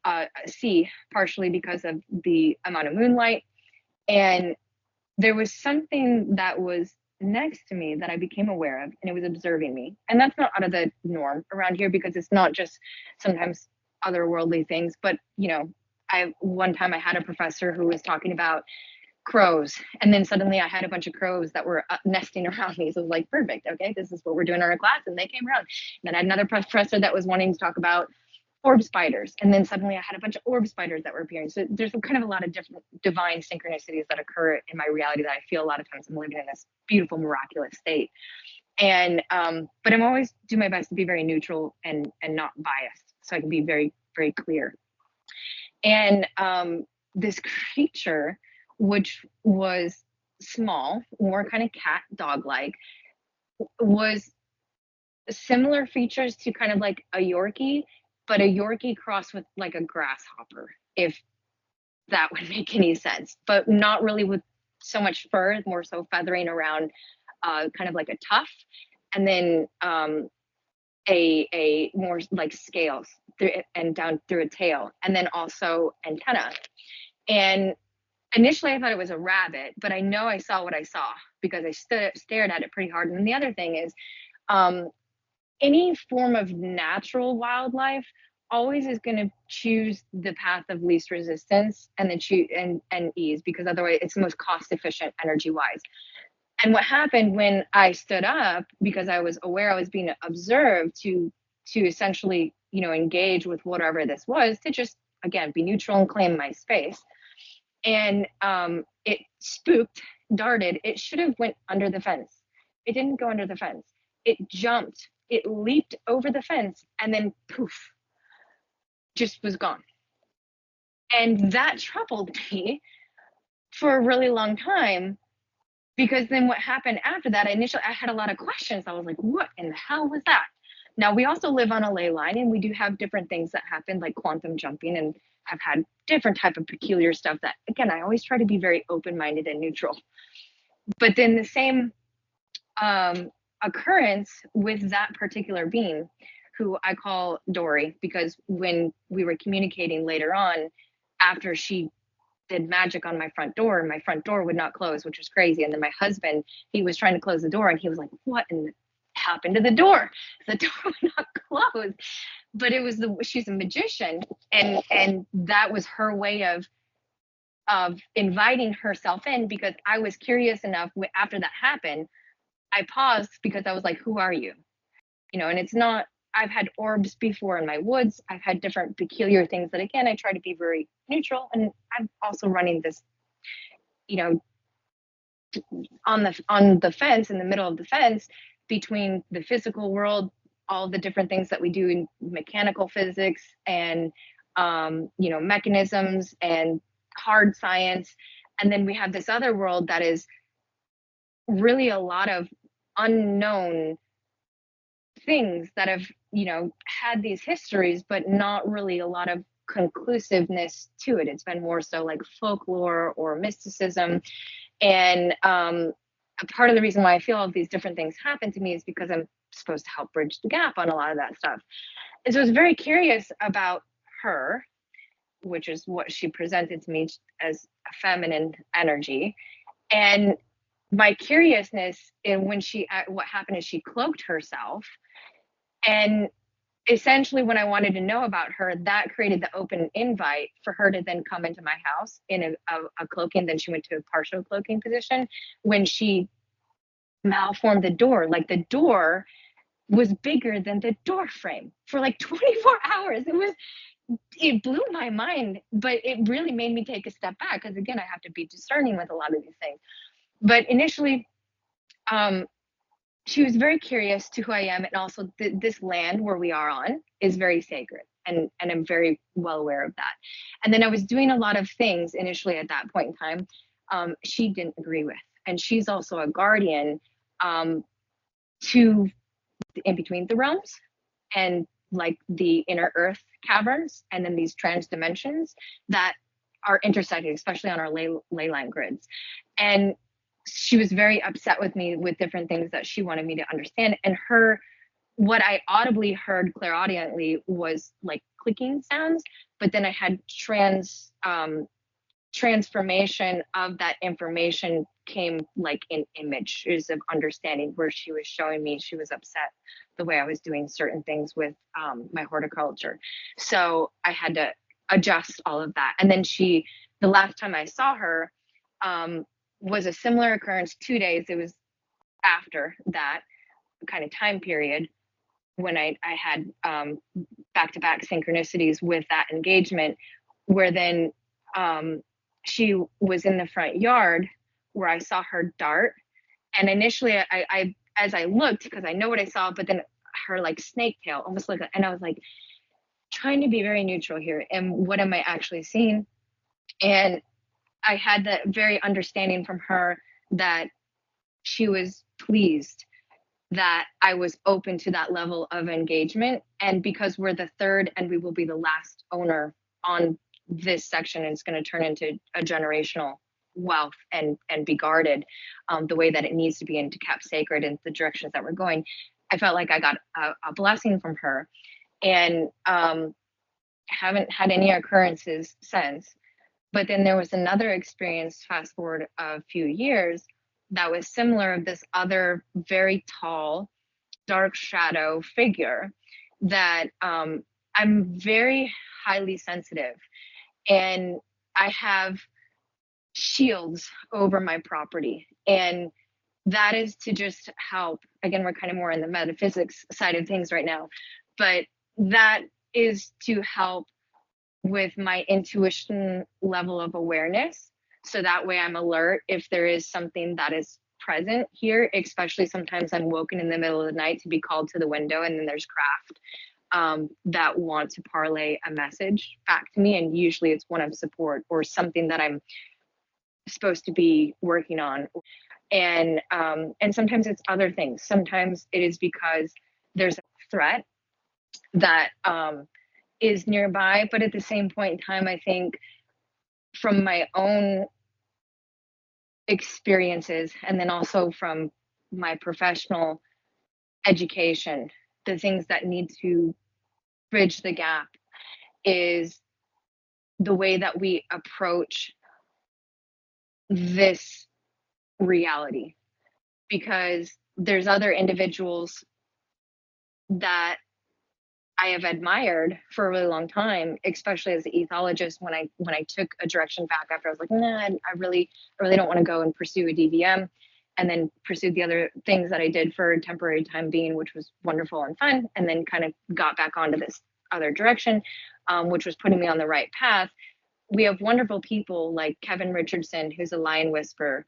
see, partially because of the amount of moonlight. And there was something that was next to me that I became aware of, and it was observing me. And that's not out of the norm around here, because it's not just sometimes otherworldly things, but one time I had a professor who was talking about crows, and then suddenly I had a bunch of crows that were nesting around me. So it was like, perfect, okay, this is what we're doing in our class. And they came around. And then I had another professor that was wanting to talk about orb spiders, and then suddenly I had a bunch of orb spiders that were appearing. So there's kind of a lot of different divine synchronicities that occur in my reality that I feel a lot of times I'm living in this beautiful, miraculous state. And but I'm always do my best to be very neutral and not biased, so I can be very, very clear. And this creature, which was small, more kind of cat dog like, was similar features to kind of like a Yorkie, but a Yorkie crossed with like a grasshopper, if that would make any sense, but not really with so much fur, more so feathering around, kind of like a tuft, and then a more like scales through it and down through a tail, and then also antenna. And initially I thought it was a rabbit, but I know I saw what I saw because I stared at it pretty hard. And the other thing is, any form of natural wildlife always is going to choose the path of least resistance and and ease, because otherwise it's the most cost efficient energy wise. And what happened when I stood up, because I was aware I was being observed, to essentially engage with whatever this was, to just again be neutral and claim my space. And it spooked, darted. It should have went under the fence. It didn't go under the fence. It jumped. It leaped over the fence, and then poof, just was gone. And that troubled me for a really long time, because then what happened after that, initially I had a lot of questions. I was like, what in the hell was that? Now, we also live on a ley line, and we do have different things that happen, like quantum jumping, and have had different type of peculiar stuff that, again, I always try to be very open-minded and neutral. But then the same occurrence with that particular being, who I call Dory, because when we were communicating later on, after she did magic on my front door would not close, which was crazy. And then my husband, he was trying to close the door, and he was like, what in the happened to the door? The door would not close. But it was she's a magician, and that was her way of inviting herself in, because I was curious enough. After that happened, I paused, because I was like, who are you? And it's not, I've had orbs before in my woods. I've had different peculiar things that, again, I try to be very neutral. And I'm also running this, on the fence, in the middle of the fence, between the physical world, all the different things that we do in mechanical physics and, mechanisms and hard science. And then we have this other world that is really a lot of unknown things that have had these histories, but not really a lot of conclusiveness to it. It's been more so like folklore or mysticism. And a part of the reason why I feel all of these different things happen to me is because I'm supposed to help bridge the gap on a lot of that stuff. And so I was very curious about her, which is what she presented to me as a feminine energy. And my curiousness in what happened is she cloaked herself. And essentially, when I wanted to know about her, that created the open invite for her to then come into my house in a cloaking. Then she went to a partial cloaking position when she malformed the door. Like, the door was bigger than the door frame for like 24 hours. It blew my mind, but it really made me take a step back, because again, I have to be discerning with a lot of these things. But initially, she was very curious to who I am, and also this land where we are on is very sacred, and I'm very well aware of that. And then I was doing a lot of things initially at that point in time, she didn't agree with, and she's also a guardian, to in between the realms, and like the inner earth caverns, and then these trans dimensions that are intersecting, especially on our ley line grids. And she was very upset with me with different things that she wanted me to understand. And what I audibly heard clairaudiently was like clicking sounds, but then I had transformation of that information came like in images of understanding, where she was showing me she was upset the way I was doing certain things with my horticulture. So I had to adjust all of that. And then the last time I saw her, was a similar occurrence, 2 days. It was after that kind of time period when I had back-to-back synchronicities with that engagement, where then she was in the front yard where I saw her dart. And initially I as I looked, because I know what I saw, but then her like snake tail, almost like and I was like trying to be very neutral here. And what am I actually seeing? And I had that very understanding from her that she was pleased that I was open to that level of engagement. And because we're the third and we will be the last owner on this section, and it's going to turn into a generational wealth and be guarded the way that it needs to be, and to kept sacred in the directions that we're going, I felt like I got a blessing from her. And haven't had any occurrences since. But then there was another experience, fast forward a few years, that was similar, of this other very tall, dark shadow figure that I'm very highly sensitive. And I have shields over my property. And that is to just help. Again, we're kind of more in the metaphysics side of things right now, but that is to help with my intuition level of awareness. So that way I'm alert if there is something that is present here, especially sometimes I'm woken in the middle of the night to be called to the window, and then there's craft that want to parlay a message back to me. And usually it's one of support or something that I'm supposed to be working on. And sometimes it's other things. Sometimes it is because there's a threat that is nearby. But at the same point in time, I think from my own experiences, and then also from my professional education, the things that need to bridge the gap is the way that we approach this reality. Because there's other individuals that I have admired for a really long time, especially as an ethologist. When I took a direction back after, I was like, nah, I really don't want to go and pursue a DVM, and then pursued the other things that I did for a temporary time being, which was wonderful and fun, and then kind of got back onto this other direction, which was putting me on the right path. We have wonderful people like Kevin Richardson, who's a lion whisperer,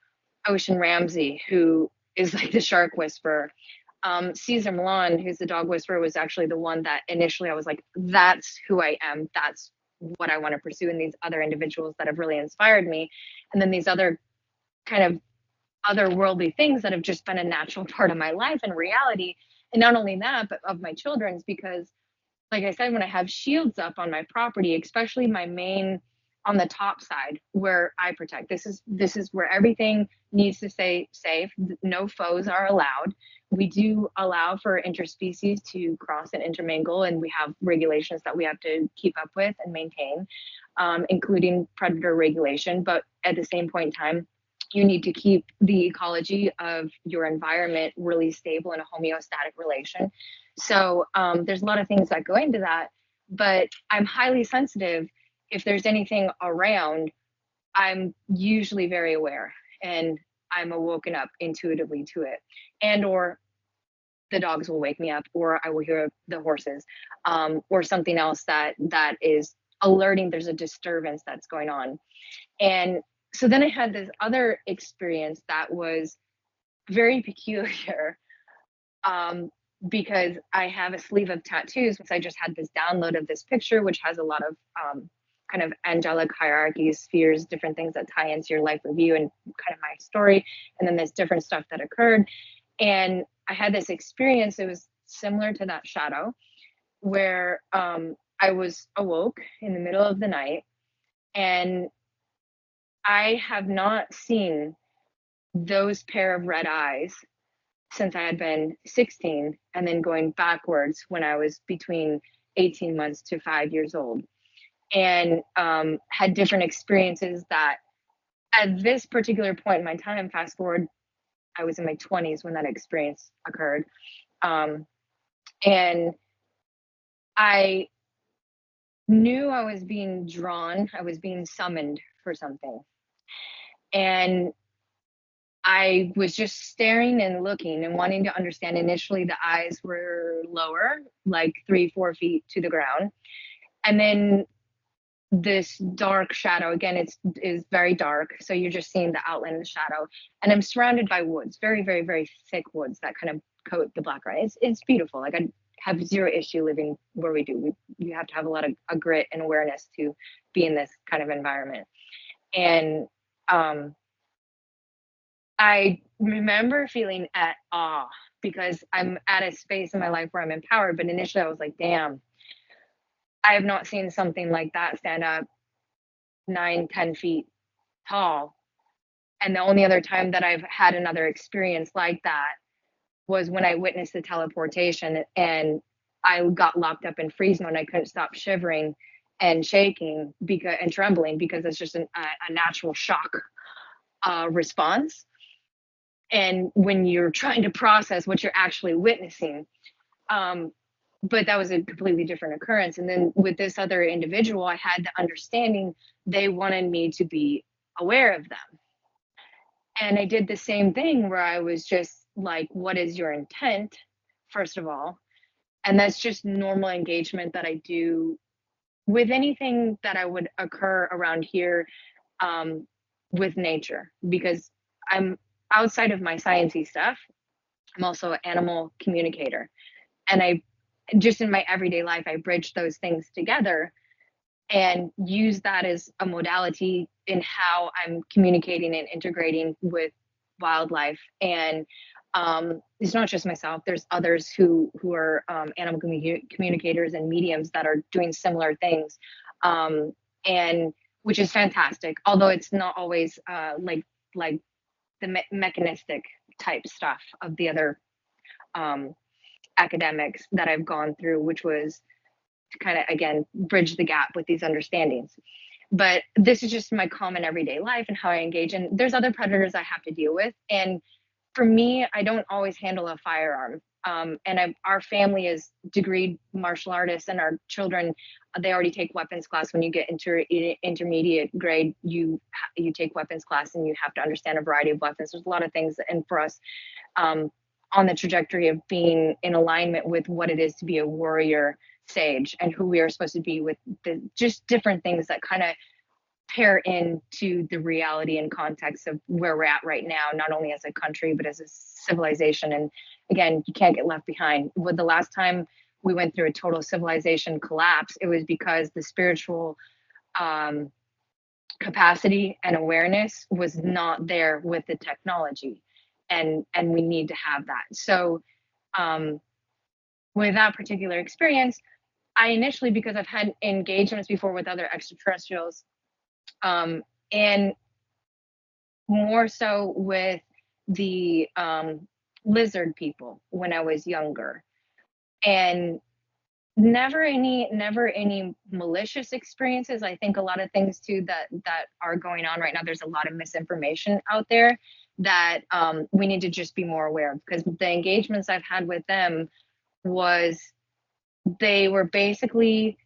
Ocean Ramsey, who is like the shark whisperer. Caesar Milan, who's the dog whisperer, was actually the one that initially I was like, that's who I am. That's what I want to pursue. And these other individuals that have really inspired me. And then these other kind of otherworldly things that have just been a natural part of my life and reality. And not only that, but of my children's, because like I said, when I have shields up on my property, especially my main on the top side where I protect, this is where everything needs to stay safe. No foes are allowed. We do allow for interspecies to cross and intermingle, and we have regulations that we have to keep up with and maintain, including predator regulation. But at the same point in time, you need to keep the ecology of your environment really stable in a homeostatic relation. So there's a lot of things that go into that, but I'm highly sensitive. If there's anything around, I'm usually very aware, and I'm awoken up intuitively to it. And or the dogs will wake me up, or I will hear the horses, or something else that is alerting there's a disturbance that's going on. And so then I had this other experience that was very peculiar, because I have a sleeve of tattoos. Because I just had this download of this picture, which has a lot of kind of angelic hierarchies, spheres, different things that tie into your life review and kind of my story. And then there's different stuff that occurred. And I had this experience. It was similar to that shadow, where I was awoke in the middle of the night, and I have not seen those pair of red eyes since I had been 16, and then going backwards when I was between 18 months to 5 years old, and had different experiences that at this particular point in my time, fast forward, I was in my 20s when that experience occurred. And I knew I was being drawn, I was being summoned for something. And I was just staring and looking and wanting to understand. Initially, the eyes were lower, like 3-4 feet to the ground. And then this dark shadow, again, is very dark. So you're just seeing the outline of the shadow. And I'm surrounded by woods, very, very, very thick woods that kind of coat the background. It's beautiful. Like, I have zero issue living where we do. You have to have a lot of a grit and awareness to be in this kind of environment. And I remember feeling at awe, because I'm at a space in my life where I'm empowered. But initially I was like, damn, I have not seen something like that stand up 9-10 feet tall. And the only other time that I've had another experience like that was when I witnessed the teleportation, and I got locked up in freeze mode. I couldn't stop shivering and shaking and trembling, because it's just a natural shock response. And when you're trying to process what you're actually witnessing, but that was a completely different occurrence. And then with this other individual, I had the understanding they wanted me to be aware of them. And I did the same thing, where I was just like, what is your intent, first of all? And that's just normal engagement that I do with anything that I would occur around here, with nature, because I'm outside of my sciencey stuff. I'm also an animal communicator. And I just in my everyday life, I bridge those things together and use that as a modality in how I'm communicating and integrating with wildlife. And it's not just myself. There's others who are animal communicators and mediums that are doing similar things, and which is fantastic. Although it's not always like the mechanistic type stuff of the other academics that I've gone through, which was to kind of, again, bridge the gap with these understandings. But this is just my common everyday life and how I engage. And there's other predators I have to deal with. And for me, I don't always handle a firearm. Our family is degreed martial artists, and our children, they already take weapons class. When you get into intermediate grade, you take weapons class, and you have to understand a variety of weapons. There's a lot of things, and for us, on the trajectory of being in alignment with what it is to be a warrior sage, and who we are supposed to be, with the just different things that kind of pair into the reality and context of where we're at right now, not only as a country, but as a civilization. And again, you can't get left behind. With the last time we went through a total civilization collapse, it was because the spiritual capacity and awareness was not there with the technology. And we need to have that. So with that particular experience, I initially, because I've had engagements before with other extraterrestrials, and more so with the lizard people when I was younger, and never any malicious experiences. I think a lot of things too that are going on right now, there's a lot of misinformation out there that we need to just be more aware of, because the engagements I've had with them was, they were basically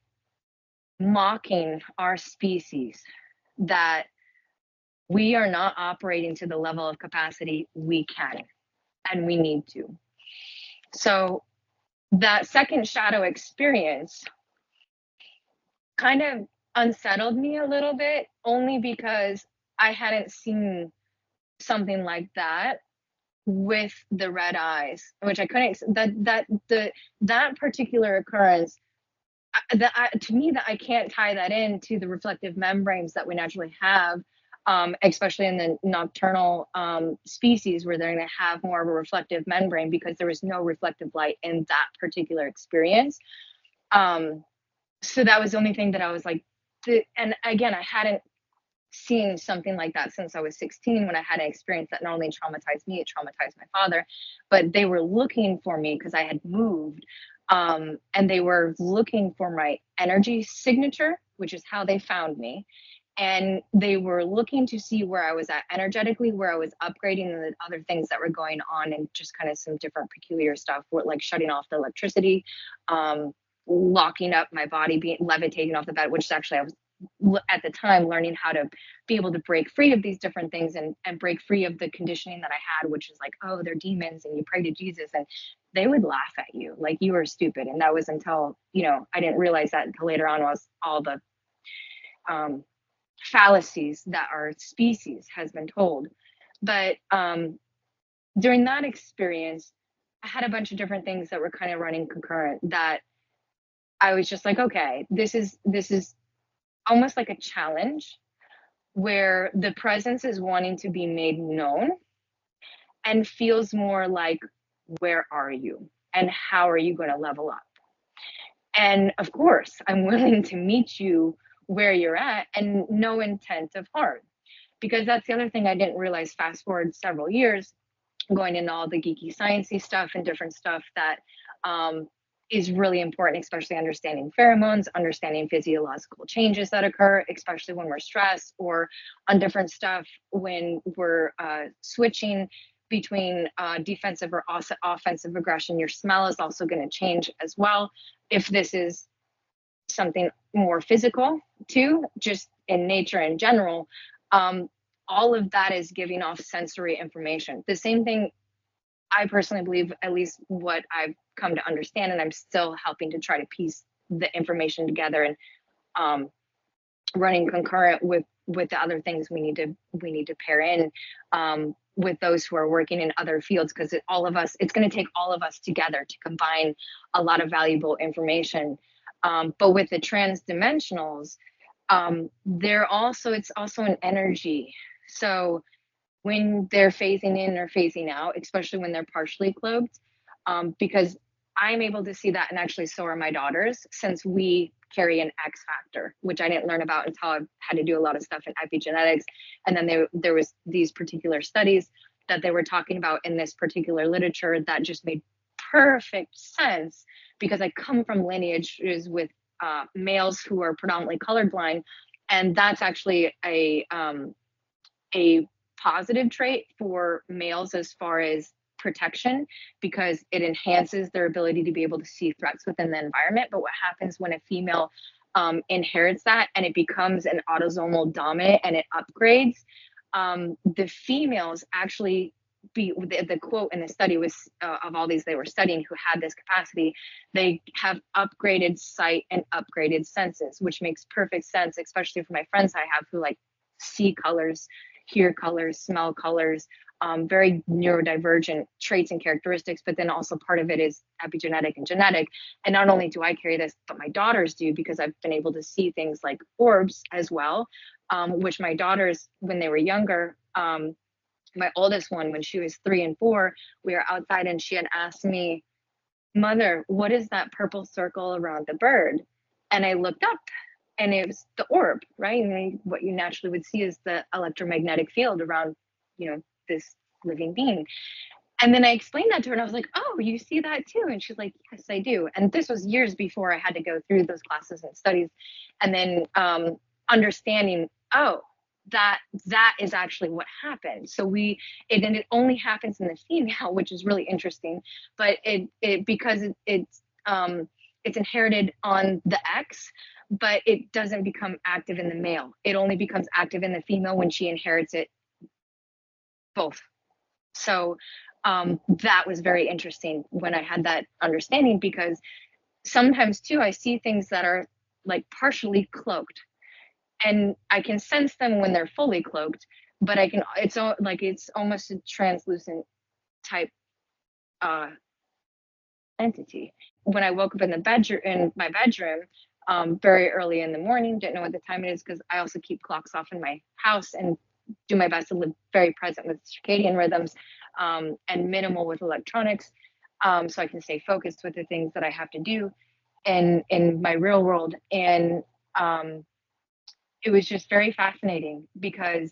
mocking our species, that we are not operating to the level of capacity we can and we need to. So that second shadow experience kind of unsettled me a little bit, only because I hadn't seen something like that with the red eyes, which I couldn't, that particular occurrence, to me, that I can't tie that into the reflective membranes that we naturally have, especially in the nocturnal species, where they're going to have more of a reflective membrane, because there was no reflective light in that particular experience. So that was the only thing that I was like, and again, I hadn't seen something like that since I was 16, when I had an experience that not only traumatized me, it traumatized my father. But they were looking for me because I had moved, and they were looking for my energy signature, which is how they found me. And they were looking to see where I was at energetically, where I was upgrading, and the other things that were going on, and just kind of some different peculiar stuff, like shutting off the electricity, locking up my body, being levitating off the bed, which actually I was at the time learning how to be able to break free of these different things, and break free of the conditioning that I had, which is like, oh, they're demons and you pray to Jesus, and they would laugh at you like you were stupid. And that was until, I didn't realize that until later on, was all the fallacies that our species has been told. But during that experience, I had a bunch of different things that were kind of running concurrent, that I was just like, okay, this is almost like a challenge, where the presence is wanting to be made known, and feels more like, where are you and how are you going to level up? And of course, I'm willing to meet you where you're at, and no intent of harm. Because that's the other thing I didn't realize, fast forward several years, going into all the geeky sciencey stuff and different stuff that is really important, especially understanding pheromones, understanding physiological changes that occur, especially when we're stressed, or on different stuff when we're switching between defensive or offensive aggression. Your smell is also going to change as well. If this is something more physical too, just in nature in general, all of that is giving off sensory information. The same thing, I personally believe, at least what I've come to understand, and I'm still helping to try to piece the information together, and running concurrent with the other things we need to pair in, with those who are working in other fields, because it's going to take all of us together to combine a lot of valuable information. But with the transdimensionals, it's also an energy. So when they're phasing in or phasing out, especially when they're partially cloaked, because I'm able to see that, and actually so are my daughters, since we carry an X factor, which I didn't learn about until I had to do a lot of stuff in epigenetics. And then there was these particular studies that they were talking about in this particular literature that just made perfect sense, because I come from lineages with males who are predominantly colorblind, and that's actually a positive trait for males as far as protection, because it enhances their ability to be able to see threats within the environment. But what happens when a female inherits that, and it becomes an autosomal dominant, and it upgrades, the females actually the quote in the study was, of all these they were studying who had this capacity, they have upgraded sight and upgraded senses, which makes perfect sense, especially for my friends I have who like see colors, hear colors, smell colors, very neurodivergent traits and characteristics. But then also part of it is epigenetic and genetic. And not only do I carry this, but my daughters do, because I've been able to see things like orbs as well, which my daughters, when they were younger, my oldest one, when she was 3 and 4, we were outside and she had asked me, "Mother, what is that purple circle around the bird?" And I looked up, and it was the orb, right? And what you naturally would see is the electromagnetic field around, this living being. And then I explained that to her, and I was like, "Oh, you see that too?" And she's like, "Yes, I do." And this was years before I had to go through those classes and studies. And then understanding, oh, that is actually what happened. So it only happens in the female, which is really interesting. But it because it's inherited on the X, but it doesn't become active in the male. It only becomes active in the female when she inherits it both. So That was very interesting when I had that understanding, because sometimes too I see things that are like partially cloaked, and I can sense them when they're fully cloaked, but it's almost a translucent type uh, entity. When I woke up in my bedroom, very early in the morning, didn't know what the time it is because I also keep clocks off in my house and do my best to live very present with circadian rhythms, and minimal with electronics, so I can stay focused with the things that I have to do in my real world. And um, it was just very fascinating because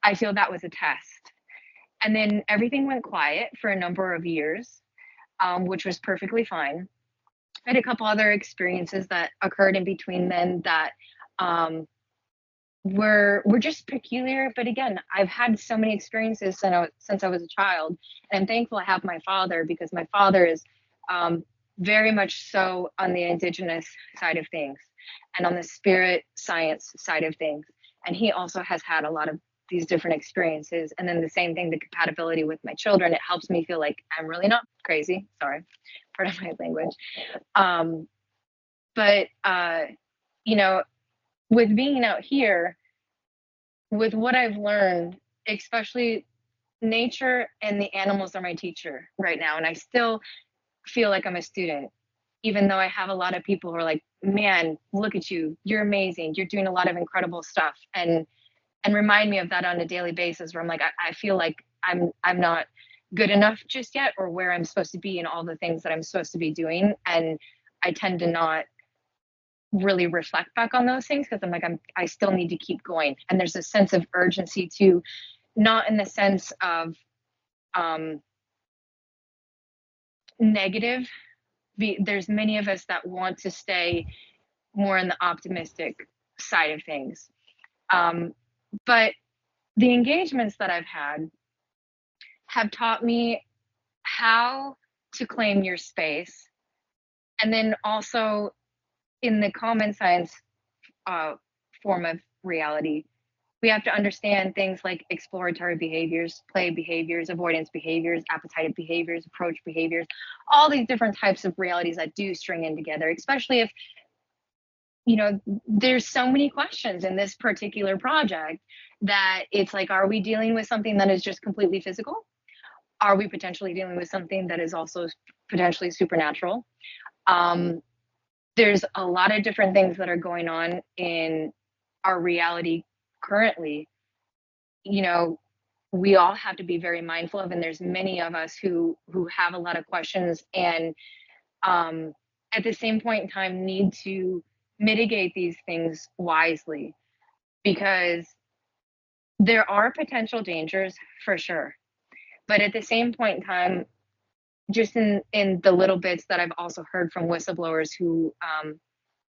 I feel that was a test. And then everything went quiet for a number of years, which was perfectly fine. I had a couple other experiences that occurred in between then that um, were just peculiar. But again, I've had so many experiences since I was a child, and I'm thankful I have my father, because my father is very much so on the indigenous side of things and on the spirit science side of things, and he also has had a lot of these different experiences. And then the same thing, the compatibility with my children, it helps me feel like I'm really not crazy. Sorry, pardon my language. um, but you know, with being out here, with what I've learned, especially nature and the animals are my teacher right now, and I still feel like I'm a student, even though I have a lot of people who are like, "Man, look at you! You're amazing! You're doing a lot of incredible stuff," and remind me of that on a daily basis. Where I'm like, I feel like I'm not good enough just yet, or where I'm supposed to be in all the things that I'm supposed to be doing, and I tend to not really reflect back on those things because I'm like, I still need to keep going. And there's a sense of urgency too, not in the sense of um, negative. There's many of us that want to stay more in the optimistic side of things. Um, but the engagements that I've had have taught me how to claim your space. And then also in the common science uh, form of reality, we have to understand things like exploratory behaviors, play behaviors, avoidance behaviors, appetitive behaviors, approach behaviors, all these different types of realities that do string in together, especially if, there's so many questions in this particular project that it's like, are we dealing with something that is just completely physical? Are we potentially dealing with something that is also potentially supernatural? Um, there's a lot of different things that are going on in our reality currently. We all have to be very mindful of, and there's many of us who have a lot of questions, and um, at the same point in time need to mitigate these things wisely, because there are potential dangers for sure. But at the same point in time, just in the little bits that I've also heard from whistleblowers who,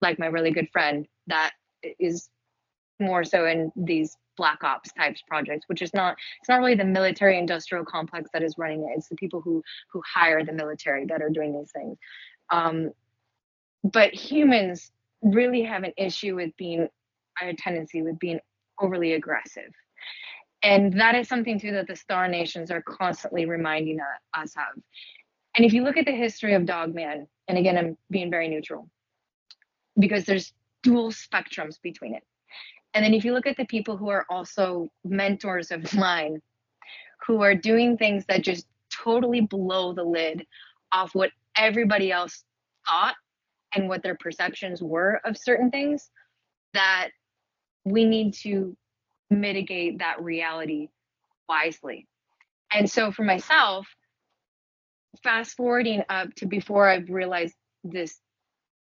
like my really good friend that is more so in these black ops types projects, which is not, it's not really the military industrial complex that is running it. It's the people who hire the military that are doing these things. But humans really have an issue with a tendency with being overly aggressive. And that is something too that the Star Nations are constantly reminding us of. And if you look at the history of Dogman, and again, I'm being very neutral because there's dual spectrums between it. And then if you look at the people who are also mentors of mine, who are doing things that just totally blow the lid off what everybody else thought and what their perceptions were of certain things, that we need to mitigate that reality wisely. And so for myself, fast forwarding up to before I've realized this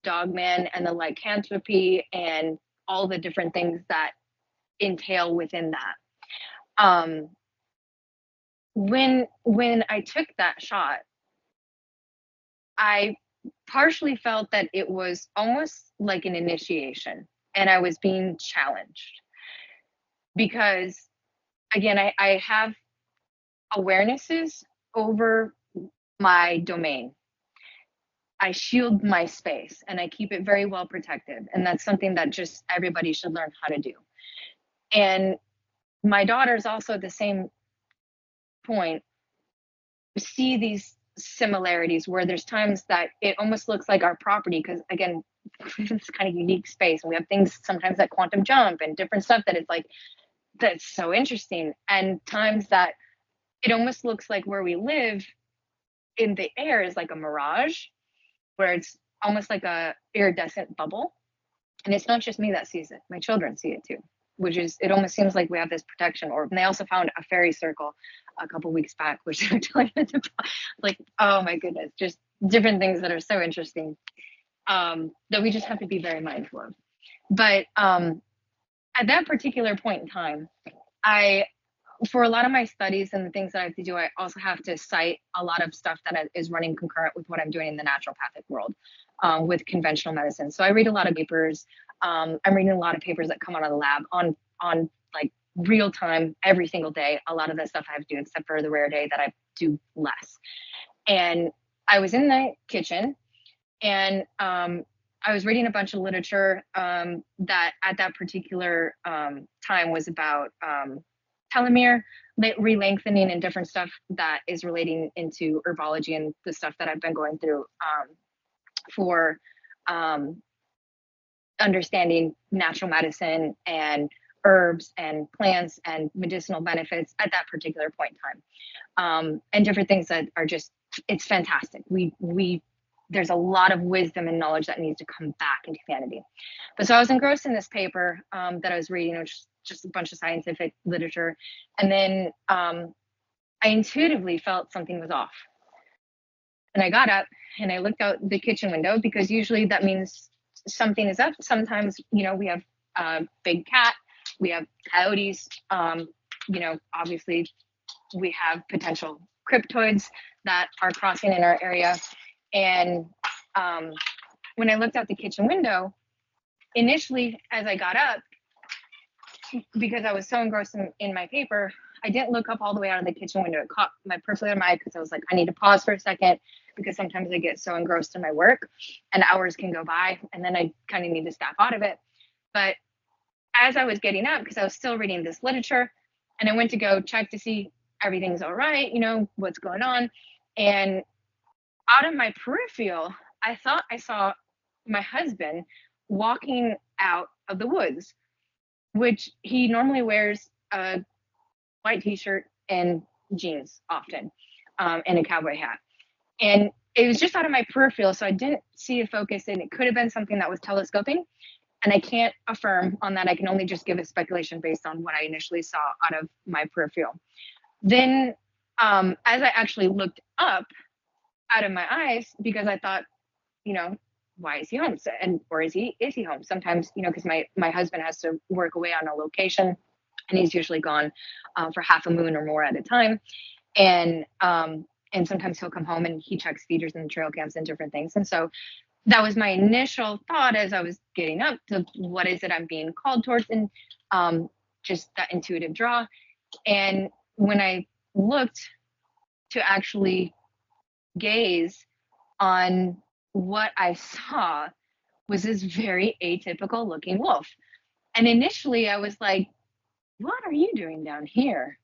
Dogman and the lycanthropy and all the different things that entail within that. When I took that shot, I partially felt that it was almost like an initiation, and I was being challenged because, again, I have awarenesses over my domain. I shield my space and I keep it very well protected, and that's something that just everybody should learn how to do. And my daughter's also at the same point see these similarities where there's times that it almost looks like our property, because again, it's kind of unique space, and we have things sometimes that quantum jump and different stuff that it's like, that's so interesting, and times that it almost looks like where we live in the air is like a mirage, where it's almost like a iridescent bubble. And it's not just me that sees it, my children see it too, which is, it almost seems like we have this protection orb. And they also found a fairy circle a couple weeks back, which they're telling me to, like, oh my goodness, just different things that are so interesting, that we just have to be very mindful of. But at that particular point in time, for a lot of my studies and the things that I have to do, I also have to cite a lot of stuff that is running concurrent with what I'm doing in the naturopathic world, with conventional medicine. So I read a lot of papers. I'm reading a lot of papers that come out of the lab on like real time every single day. A lot of the stuff I have to do, except for the rare day that I do less. And I was in the kitchen, and I was reading a bunch of literature that at that particular time was about telomere re-lengthening and different stuff that is relating into herbology and the stuff that I've been going through for understanding natural medicine and herbs and plants and medicinal benefits at that particular point in time, and different things that are just, it's fantastic. There's a lot of wisdom and knowledge that needs to come back into humanity. But so I was engrossed in this paper that I was reading, which is just a bunch of scientific literature. And then I intuitively felt something was off. And I got up and I looked out the kitchen window, because usually that means something is up. Sometimes, we have a big cat, we have coyotes, obviously we have potential cryptoids that are crossing in our area. And when I looked out the kitchen window, initially, as I got up, because I was so engrossed in my paper, I didn't look up all the way out of the kitchen window. It caught my peripheral of my eye, because I was like, I need to pause for a second, because sometimes I get so engrossed in my work and hours can go by, and then I kind of need to snap out of it. But as I was getting up, because I was still reading this literature, and I went to go check to see everything's all right, what's going on. And out of my peripheral, I thought I saw my husband walking out of the woods, which he normally wears a white t-shirt and jeans often, and a cowboy hat. And it was just out of my peripheral, so I didn't see a focus, and it could have been something that was telescoping. And I can't affirm on that. I can only just give a speculation based on what I initially saw out of my peripheral. Then as I actually looked up out of my eyes, because I thought, why is he home? Or is he home? Sometimes, because my husband has to work away on a location, and he's usually gone for half a moon or more at a time. And sometimes he'll come home and he checks feeders and trail cams and different things. And so that was my initial thought as I was getting up to, what is it I'm being called towards? And just that intuitive draw. And when I looked to actually gaze on what I saw, was this very atypical looking wolf. And initially I was like, what are you doing down here?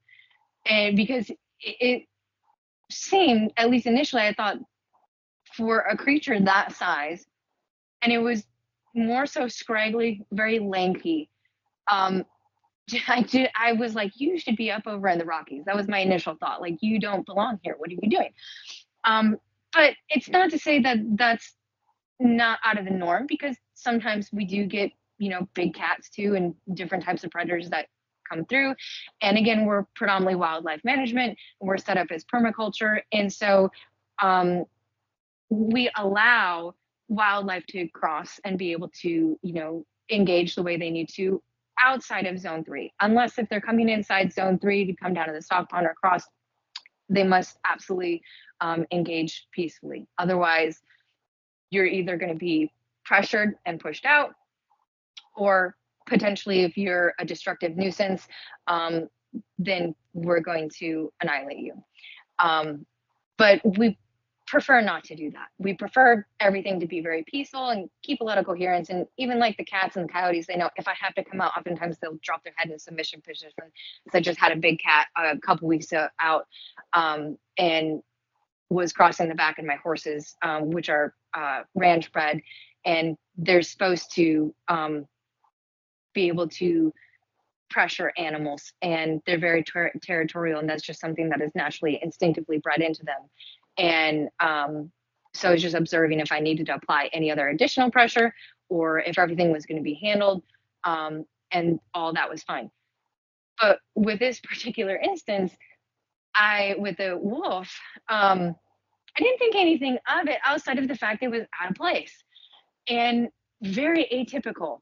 And because it seemed, at least initially, I thought, for a creature that size, and it was more so scraggly, very lanky. I was like, you should be up over in the Rockies. That was my initial thought. Like, you don't belong here. What are you doing? But it's not to say that that's not out of the norm, because sometimes we do get, big cats too, and different types of predators that come through. And again, we're predominantly wildlife management. We're set up as permaculture. And so we allow wildlife to cross and be able to, engage the way they need to outside of zone 3. Unless if they're coming inside zone 3 to come down to the stock pond or cross, they must absolutely engage peacefully. Otherwise, you're either going to be pressured and pushed out, or potentially, if you're a destructive nuisance, then we're going to annihilate you. But we prefer not to do that. We prefer everything to be very peaceful and keep a lot of coherence. And even like the cats and the coyotes, they know if I have to come out, oftentimes they'll drop their head in submission position. So I just had a big cat a couple weeks out, and was crossing the back of my horses, which are ranch bred, and they're supposed to be able to pressure animals, and they're very territorial, and that's just something that is naturally instinctively bred into them. And so I was just observing if I needed to apply any other additional pressure or if everything was going to be handled, and all that was fine. But with this particular instance, with the wolf, I didn't think anything of it outside of the fact it was out of place and very atypical,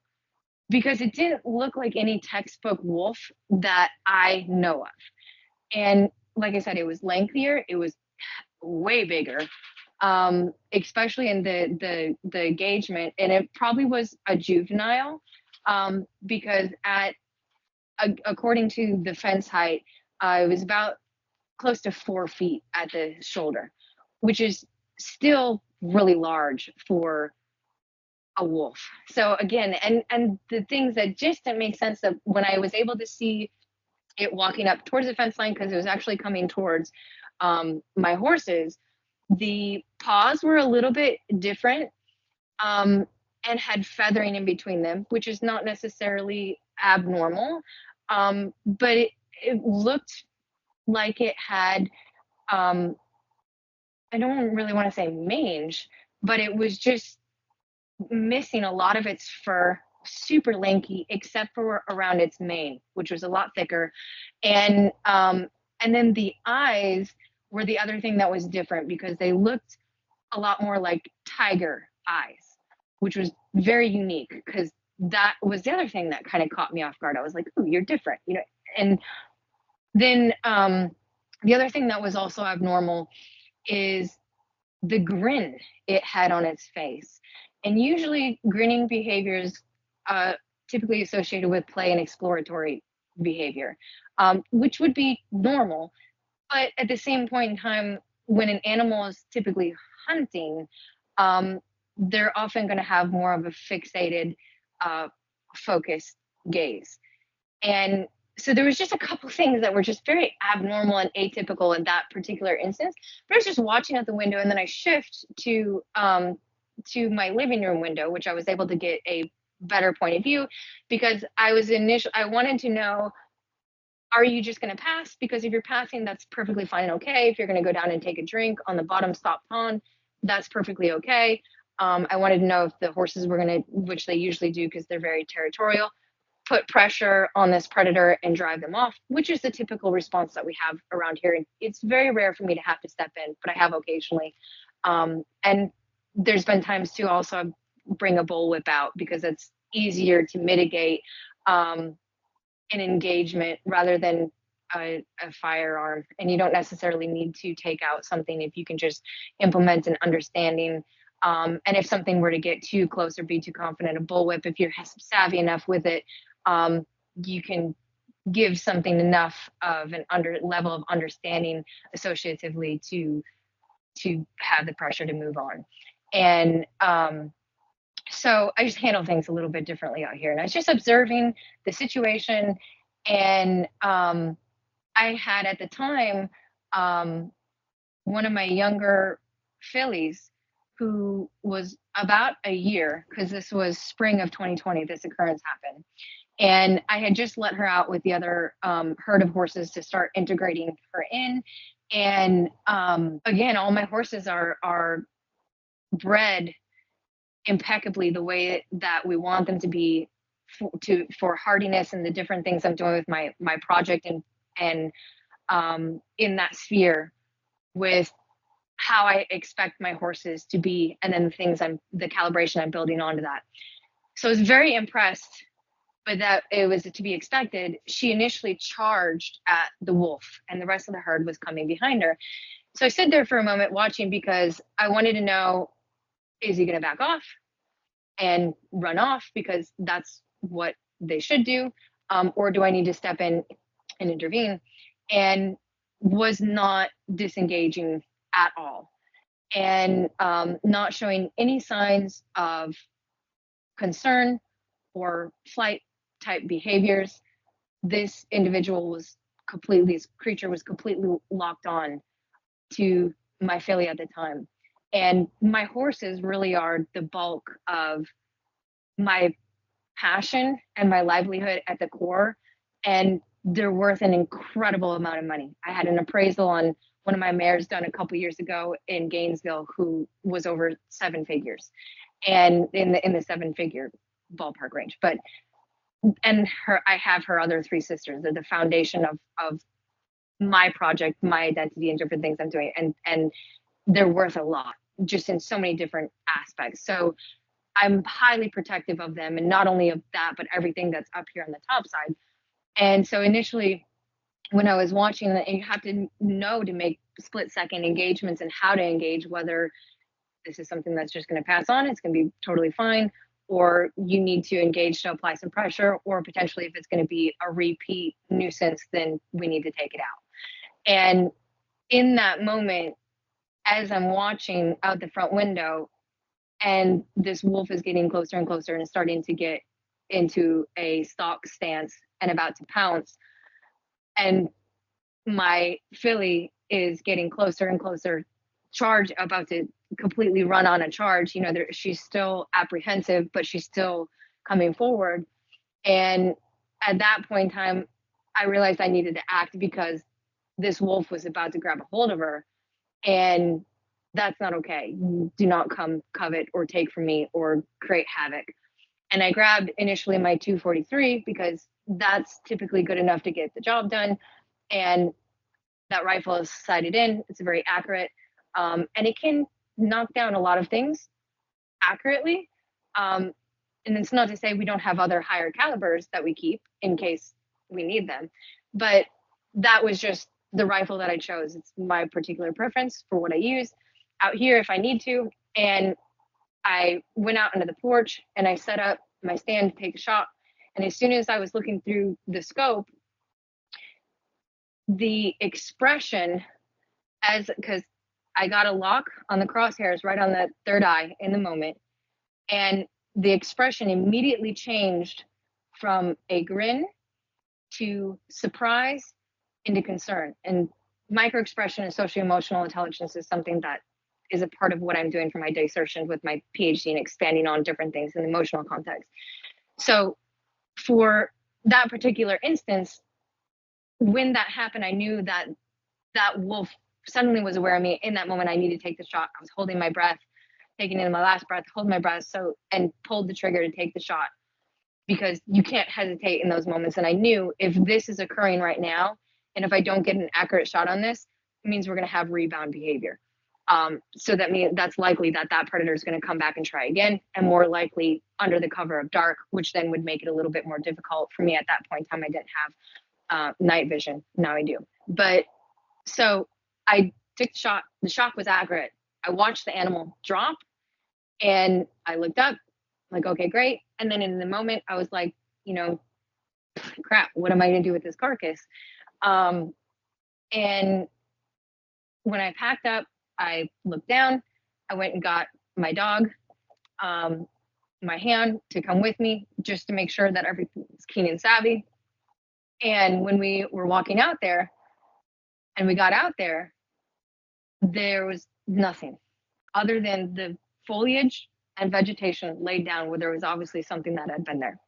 because it didn't look like any textbook wolf that I know of. And like I said, it was lengthier, it was way bigger, especially in the engagement, and it probably was a juvenile, because according to the fence height, it was about close to 4 feet at the shoulder, which is still really large for a wolf. So again, and the things that just didn't make sense, that when I was able to see it walking up towards the fence line, because it was actually coming towards my horses, the paws were a little bit different, and had feathering in between them, which is not necessarily abnormal, but it looked like it had, I don't really want to say mange, but it was just missing a lot of its fur, super lanky, except for around its mane, which was a lot thicker. And then the eyes were the other thing that was different, because they looked a lot more like tiger eyes, which was very unique, because that was the other thing that kind of caught me off guard. I was like, "Ooh, you're different," you know. And then the other thing that was also abnormal is the grin it had on its face. And usually grinning behaviors typically associated with play and exploratory behavior, which would be normal. But at the same point in time, when an animal is typically hunting, they're often going to have more of a fixated, focused gaze. And so there was just a couple things that were just very abnormal and atypical in that particular instance. But I was just watching out the window, and then I shift to my living room window, which I was able to get a better point of view, because I wanted to know, are you just going to pass? Because if you're passing, that's perfectly fine and okay. If you're going to go down and take a drink on the bottom stop pond, that's perfectly okay. I wanted to know if the horses were going to, which they usually do because they're very territorial, put pressure on this predator and drive them off, which is the typical response that we have around here. It's very rare for me to have to step in, but I have occasionally. And there's been times too, also bring a bullwhip out, because it's easier to mitigate an engagement rather than a firearm. And you don't necessarily need to take out something if you can just implement an understanding. And if something were to get too close or be too confident, a bullwhip, if you're savvy enough with it, you can give something enough of an level of understanding associatively to have the pressure to move on. And so I just handle things a little bit differently out here. And I was just observing the situation. And I had at the time one of my younger fillies, who was about a year, because this was spring of 2020, this occurrence happened. And I had just let her out with the other herd of horses to start integrating her in. And again, all my horses are bred impeccably the way that we want them to be, for hardiness and the different things I'm doing with my project, and in that sphere with how I expect my horses to be, and then the calibration I'm building onto that. So I was very impressed, but that it was to be expected. She initially charged at the wolf, and the rest of the herd was coming behind her. So I stood there for a moment watching, because I wanted to know, is he going to back off and run off, because that's what they should do, or do I need to step in and intervene? And was not disengaging at all, and not showing any signs of concern or flight type behaviors. This creature was completely locked on to my filly at the time. And my horses really are the bulk of my passion and my livelihood at the core. And they're worth an incredible amount of money. I had an appraisal on one of my mares done a couple years ago in Gainesville, who was over 7 figures, and in the 7 figure ballpark range. But and I have her other 3 sisters. They're the foundation of my project, my identity, and different things I'm doing. And they're worth a lot, just in so many different aspects. So I'm highly protective of them, and not only of that, but everything that's up here on the top side. And so initially, when I was watching, and you have to know to make split-second engagements and how to engage, whether this is something that's just going to pass on, it's going to be totally fine, or you need to engage to apply some pressure, or potentially if it's going to be a repeat nuisance, then we need to take it out. And in that moment, as I'm watching out the front window, and this wolf is getting closer and closer and starting to get into a stalk stance and about to pounce, and my filly is getting closer and closer, charge, about to completely run on a charge. She's still apprehensive, but she's still coming forward. And at that point in time, I realized I needed to act, because this wolf was about to grab a hold of her, and that's not okay. Do not come covet or take from me or create havoc. And I grabbed initially my 243, because that's typically good enough to get the job done. And that rifle is sighted in. It's very accurate. And it can knock down a lot of things accurately. And it's not to say we don't have other higher calibers that we keep in case we need them. But that was just the rifle that I chose. It's my particular preference for what I use out here if I need to. And I went out onto the porch and I set up my stand to take a shot. And as soon as I was looking through the scope, the expression, because I got a lock on the crosshairs right on the third eye in the moment, and the expression immediately changed from a grin to surprise into concern. And micro expression and social emotional intelligence is something that is a part of what I'm doing for my dissertation with my PhD, and expanding on different things in the emotional context. So for that particular instance, when that happened, I knew that that wolf suddenly was aware of me. In that moment, I needed to take the shot. I was holding my breath, taking in my last breath, hold my breath, and pulled the trigger to take the shot, because you can't hesitate in those moments. And I knew if this is occurring right now, and if I don't get an accurate shot on this, it means we're going to have rebound behavior. So that means that's likely that predator is going to come back and try again, and more likely under the cover of dark, which then would make it a little bit more difficult for me at that point in time. I didn't have night vision. Now I do. But so I took the shot. The shot was accurate. I watched the animal drop, and I looked up, like, okay, great. And then in the moment, I was like, crap, what am I going to do with this carcass? And when I packed up, I looked down. I went and got my dog, my hand, to come with me, just to make sure that everything's keen and savvy. And when we were walking out there, and we got out there, there was nothing other than the foliage and vegetation laid down, where there was obviously something that had been there.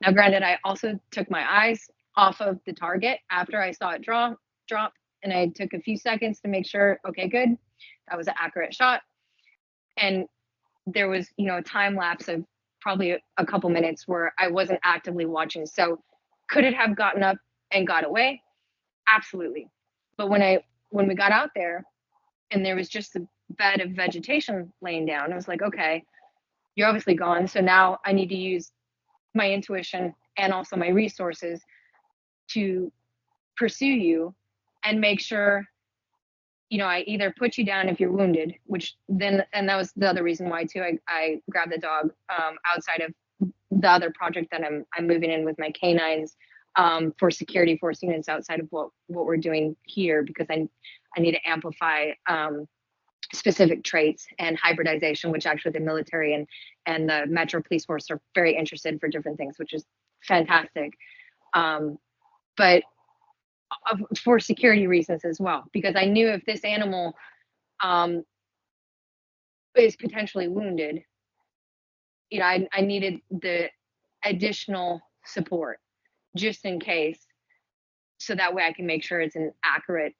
Now, granted, I also took my eyes off of the target after I saw it drop, and I took a few seconds to make sure, okay, good, that was an accurate shot. And there was, a time lapse of probably a couple minutes where I wasn't actively watching. So could it have gotten up and got away? Absolutely. But when we got out there, and there was just a bed of vegetation laying down, I was like, okay, you're obviously gone. So now I need to use my intuition and also my resources to pursue you and make sure, I either put you down if you're wounded, and that was the other reason why too. I grabbed the dog outside of the other project that I'm moving in with my canines, for security force units outside of what we're doing here, because I need to amplify specific traits and hybridization, which actually the military and the Metro Police Force are very interested for different things, which is fantastic. But for security reasons as well, because I knew if this animal is potentially wounded, you know, I needed the additional support just in case, so that way I can make sure it's an accurate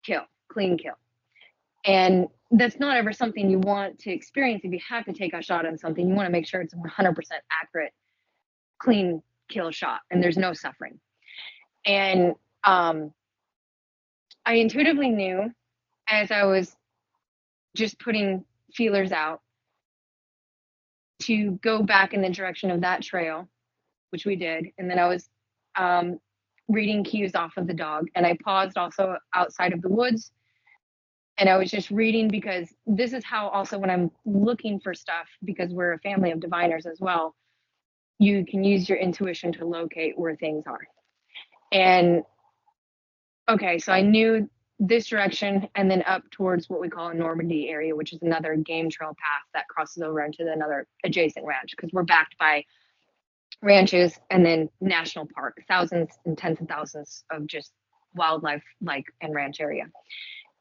kill, clean kill. And that's not ever something you want to experience. If you have to take a shot on something, you want to make sure it's 100% accurate, clean kill shot, and there's no suffering. And I intuitively knew, as I was just putting feelers out, to go back in the direction of that trail, which we did. And then I was reading cues off of the dog, and I paused also outside of the woods, and I was just reading, because this is how also when I'm looking for stuff, because we're a family of diviners as well, you can use your intuition to locate where things are. And okay, so I knew this direction, and then up towards what we call a Normandy area, which is another game trail path that crosses over into another adjacent ranch, because we're backed by ranches and then national park, thousands and tens of thousands of just wildlife like and ranch area.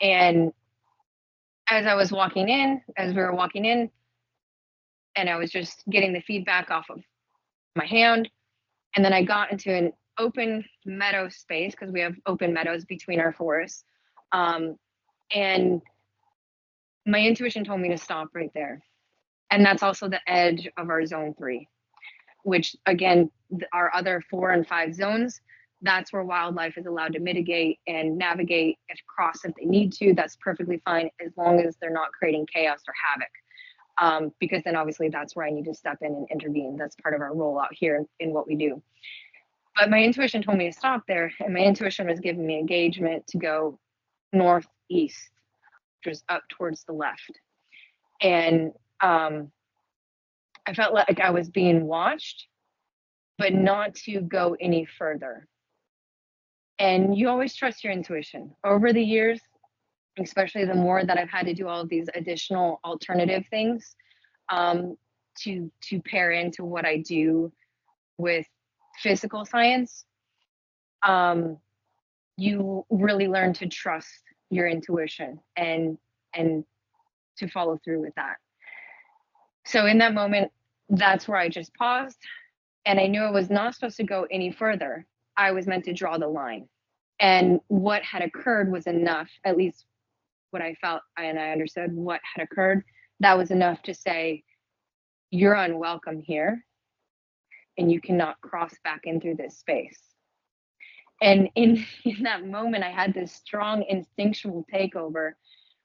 And as we were walking in, and I was just getting the feedback off of my hand, and then I got into an open meadow space, because we have open meadows between our forests. And my intuition told me to stop right there. And that's also the edge of our zone 3, which again, our other 4 and 5 zones, that's where wildlife is allowed to mitigate and navigate and cross if they need to. That's perfectly fine, as long as they're not creating chaos or havoc. Because then obviously that's where I need to step in and intervene. That's part of our role out here in what we do. But my intuition told me to stop there, and my intuition was giving me engagement to go northeast, which was up towards the left. And I felt like I was being watched, but not to go any further. And you always trust your intuition. Over the years, especially the more that I've had to do all of these additional alternative things to pair into what I do with physical science, you really learn to trust your intuition and to follow through with that. So in that moment, that's where I just paused, and I knew I was not supposed to go any further. I was meant to draw the line. And what had occurred was enough, at least what I felt and I understood what had occurred. That was enough to say, you're unwelcome here, and you cannot cross back in through this space. And in that moment, I had this strong instinctual takeover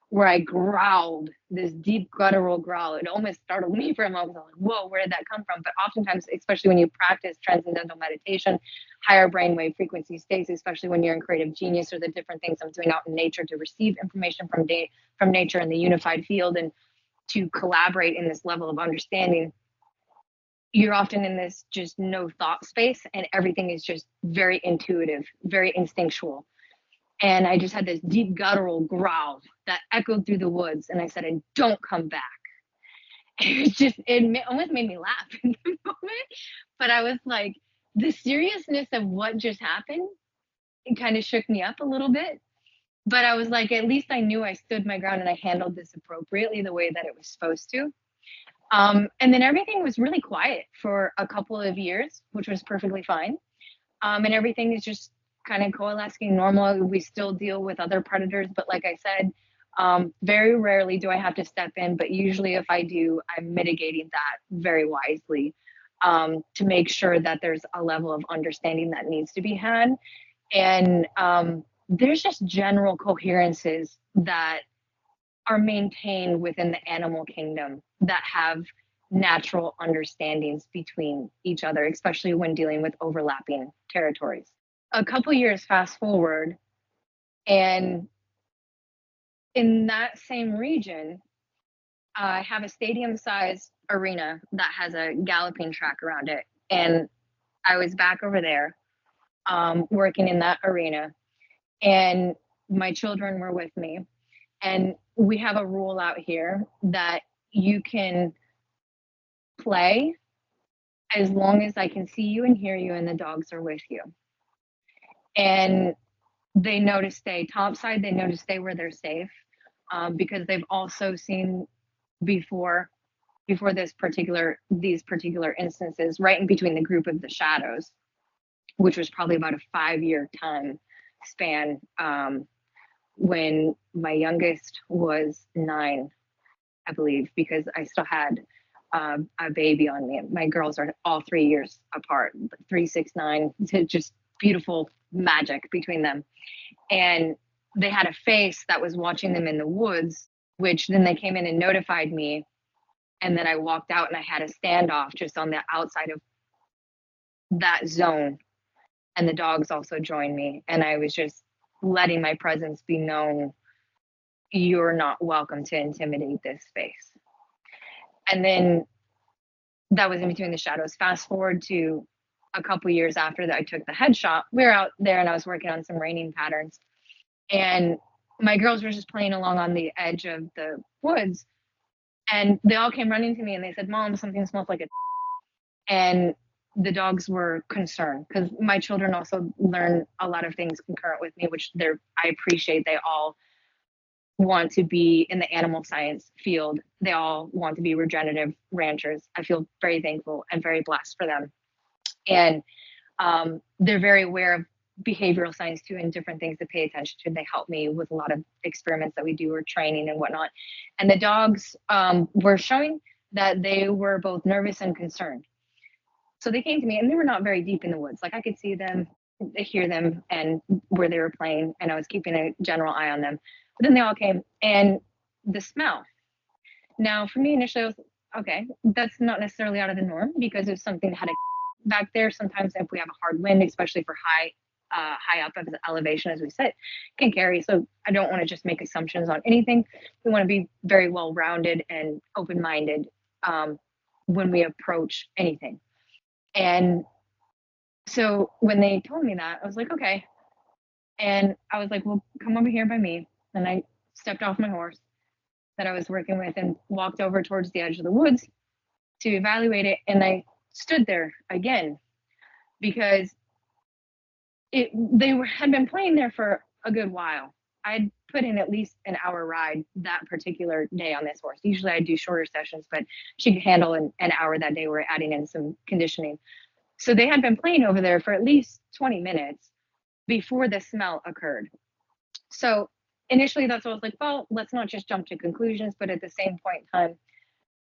where I growled, this deep guttural growl. It almost startled me for a moment. I was like, whoa, where did that come from? But oftentimes, especially when you practice transcendental meditation, higher brainwave frequency states, especially when you're in creative genius or the different things I'm doing out in nature to receive information from nature in the unified field and to collaborate in this level of understanding, you're often in this just no thought space, and everything is just very intuitive, very instinctual. And I just had this deep guttural growl that echoed through the woods. And I said, and don't come back. It almost made me laugh in the moment. But I was like, the seriousness of what just happened, it kind of shook me up a little bit. But I was like, at least I knew I stood my ground and I handled this appropriately the way that it was supposed to. And then everything was really quiet for a couple of years, which was perfectly fine. And everything is just kind of coalescing normal. We still deal with other predators, but like I said, very rarely do I have to step in, but usually if I do, I'm mitigating that very wisely to make sure that there's a level of understanding that needs to be had. And there's just general coherences that are maintained within the animal kingdom that have natural understandings between each other, especially when dealing with overlapping territories. A couple years fast forward, and in that same region, I have a stadium-sized arena that has a galloping track around it. And I was back over there working in that arena, and my children were with me. And we have a rule out here that you can play as long as I can see you and hear you and the dogs are with you. And they know to stay topside, they know to stay where they're safe. because they've also seen before these particular instances, right in between the group of the shadows, which was probably about a 5-year time span, when my youngest was 9, I believe, because I still had a baby on me. My girls are all 3 years apart, 3, 6, 9, just beautiful magic between them. And they had a face that was watching them in the woods, which then they came in and notified me. And then I walked out and I had a standoff just on the outside of that zone. And the dogs also joined me. And I was just letting my presence be known. You're not welcome to intimidate this space. And then that was in between the shadows. Fast forward to a couple years after that, I took the headshot. We were out there and I was working on some raining patterns. And my girls were just playing along on the edge of the woods. And they all came running to me and they said, Mom, something smells like a. And the dogs were concerned because my children also learn a lot of things concurrent with me, which I appreciate. They all want to be in the animal science field. They all want to be regenerative ranchers. I feel very thankful and very blessed for them. And they're very aware of behavioral science too and different things to pay attention to. They help me with a lot of experiments that we do or training and whatnot. And the dogs were showing that they were both nervous and concerned. So they came to me and they were not very deep in the woods. Like I could see them, hear them, and where they were playing, and I was keeping a general eye on them. But then they all came, and the smell. Now, for me initially, I was okay. That's not necessarily out of the norm because if something had a back there, sometimes if we have a hard wind, especially for high up of the elevation as we sit, can carry. So I don't want to just make assumptions on anything. We want to be very well rounded and open-minded when we approach anything. And so when they told me that, I was like, okay. And I was like, well, come over here by me. And I stepped off my horse that I was working with and walked over towards the edge of the woods to evaluate it. And I stood there again because had been playing there for a good while. I'd put in at least an hour ride that particular day on this horse. Usually I do shorter sessions, but she could handle an hour that day. We're adding in some conditioning. So they had been playing over there for at least 20 minutes before the smell occurred. So initially that's what I was like, well, let's not just jump to conclusions, but at the same point in time,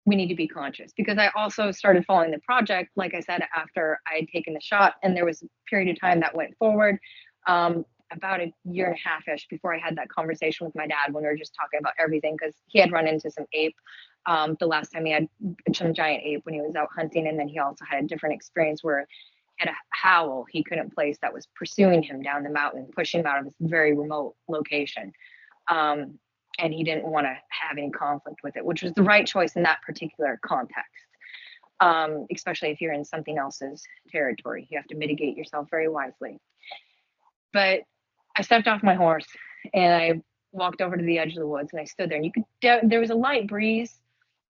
we need to be conscious because I also started following the project, like I said, after I had taken the shot, and there was a period of time that went forward, about a year and a half-ish before I had that conversation with my dad when we were just talking about everything because he had run into some ape the last time he had some giant ape when he was out hunting, and then he also had a different experience where he had a howl he couldn't place that was pursuing him down the mountain, pushing him out of this very remote location. And he didn't want to have any conflict with it, which was the right choice in that particular context. Especially if you're in something else's territory, you have to mitigate yourself very wisely. But I stepped off my horse and I walked over to the edge of the woods and I stood there, and you could there was a light breeze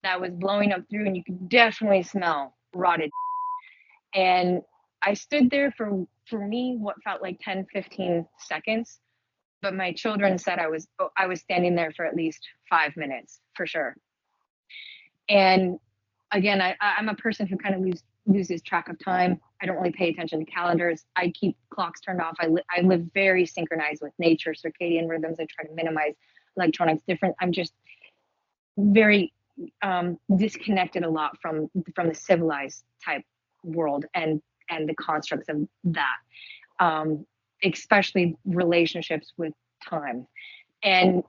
that was blowing up through, and you could definitely smell rotted. And I stood there for me what felt like 10-15 seconds. But my children said I was standing there for at least 5 minutes for sure. And again, I'm a person who kind of loses track of time. I don't really pay attention to calendars. I keep clocks turned off. I live very synchronized with nature, circadian rhythms. I try to minimize electronics. I'm just very disconnected a lot from the civilized type world and the constructs of that. Especially relationships with time. And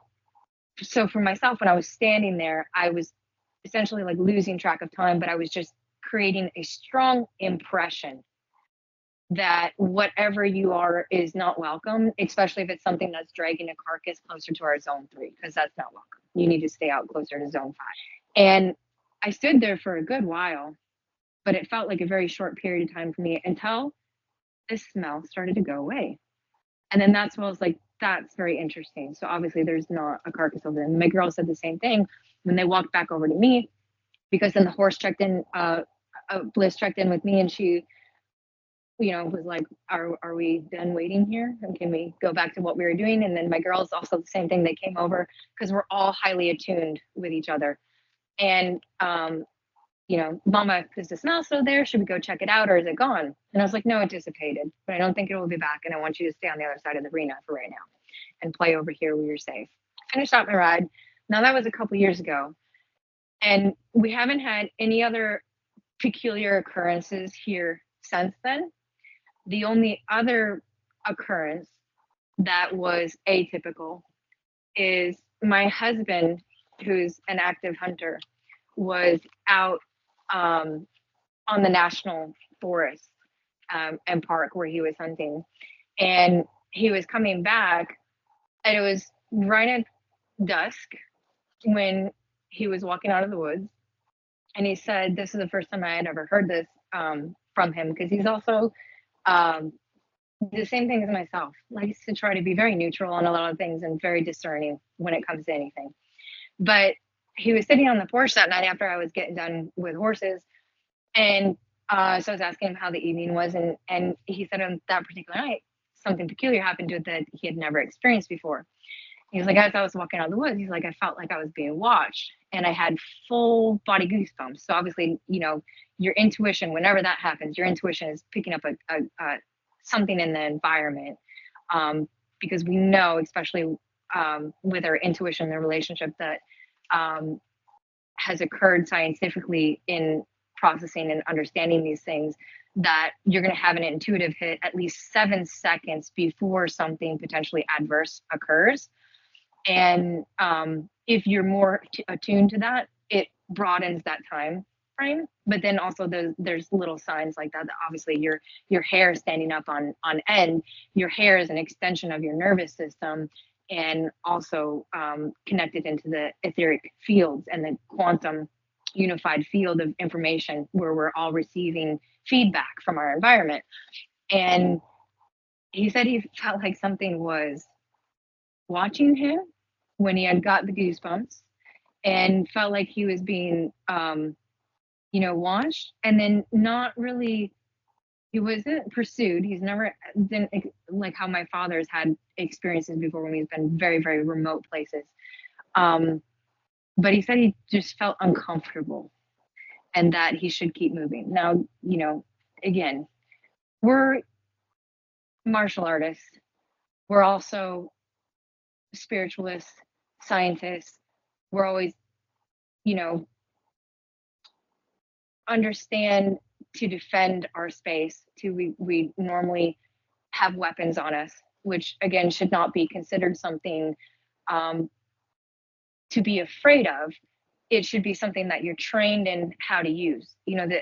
so for myself, when I was standing there, I was essentially like losing track of time, but I was just creating a strong impression that whatever you are is not welcome, especially if it's something that's dragging a carcass closer to our zone 3, because that's not welcome. You need to stay out closer to zone 5. And I stood there for a good while, but it felt like a very short period of time for me until this smell started to go away. And then that's when I was like, that's very interesting. So obviously there's not a carcass over there. And my girl said the same thing when they walked back over to me, because then the horse checked in, Bliss checked in with me, and she was like, are we done waiting here? And can we go back to what we were doing? And then my girls also the same thing. They came over because we're all highly attuned with each other. And Mama, is the smell still there? Should we go check it out, or is it gone? And I was like, no, it dissipated, but I don't think it will be back. And I want you to stay on the other side of the arena for right now and play over here where you're safe. Finished out my ride. Now that was a couple years ago, and we haven't had any other peculiar occurrences here since then. The only other occurrence that was atypical is my husband, who's an active hunter, was out on the national forest and park where he was hunting. And he was coming back, and it was right at dusk when he was walking out of the woods. And he said, this is the first time I had ever heard this from him, because he's also the same thing as myself, likes to try to be very neutral on a lot of things and very discerning when it comes to anything. But he was sitting on the porch that night after I was getting done with horses. And so I was asking him how the evening was. And he said on that particular night, something peculiar happened to it that he had never experienced before. He was like, as I was walking out of the woods, he's like, I felt like I was being watched, and I had full body goosebumps. So obviously, your intuition, whenever that happens, your intuition is picking up a something in the environment, because we know, especially with our intuition, the relationship that has occurred scientifically in processing and understanding these things, that you're going to have an intuitive hit at least 7 seconds before something potentially adverse occurs. And if you're more attuned to that, it broadens that time frame. But then also there's little signs like that. Obviously, your hair standing up on end. Your hair is an extension of your nervous system, and also connected into the etheric fields and the quantum unified field of information, where we're all receiving feedback from our environment. And he said he felt like something was watching him when he had got the goosebumps, and felt like he was being watched, and then not really, he wasn't pursued. He's never been like how my father's had experiences before when he's been very, very remote places. But he said he just felt uncomfortable and that he should keep moving. Now, again, we're martial artists. We're also spiritualists, scientists. We're always, understand to defend our space. We normally have weapons on us, which again should not be considered something to be afraid of. It should be something that you're trained in how to use.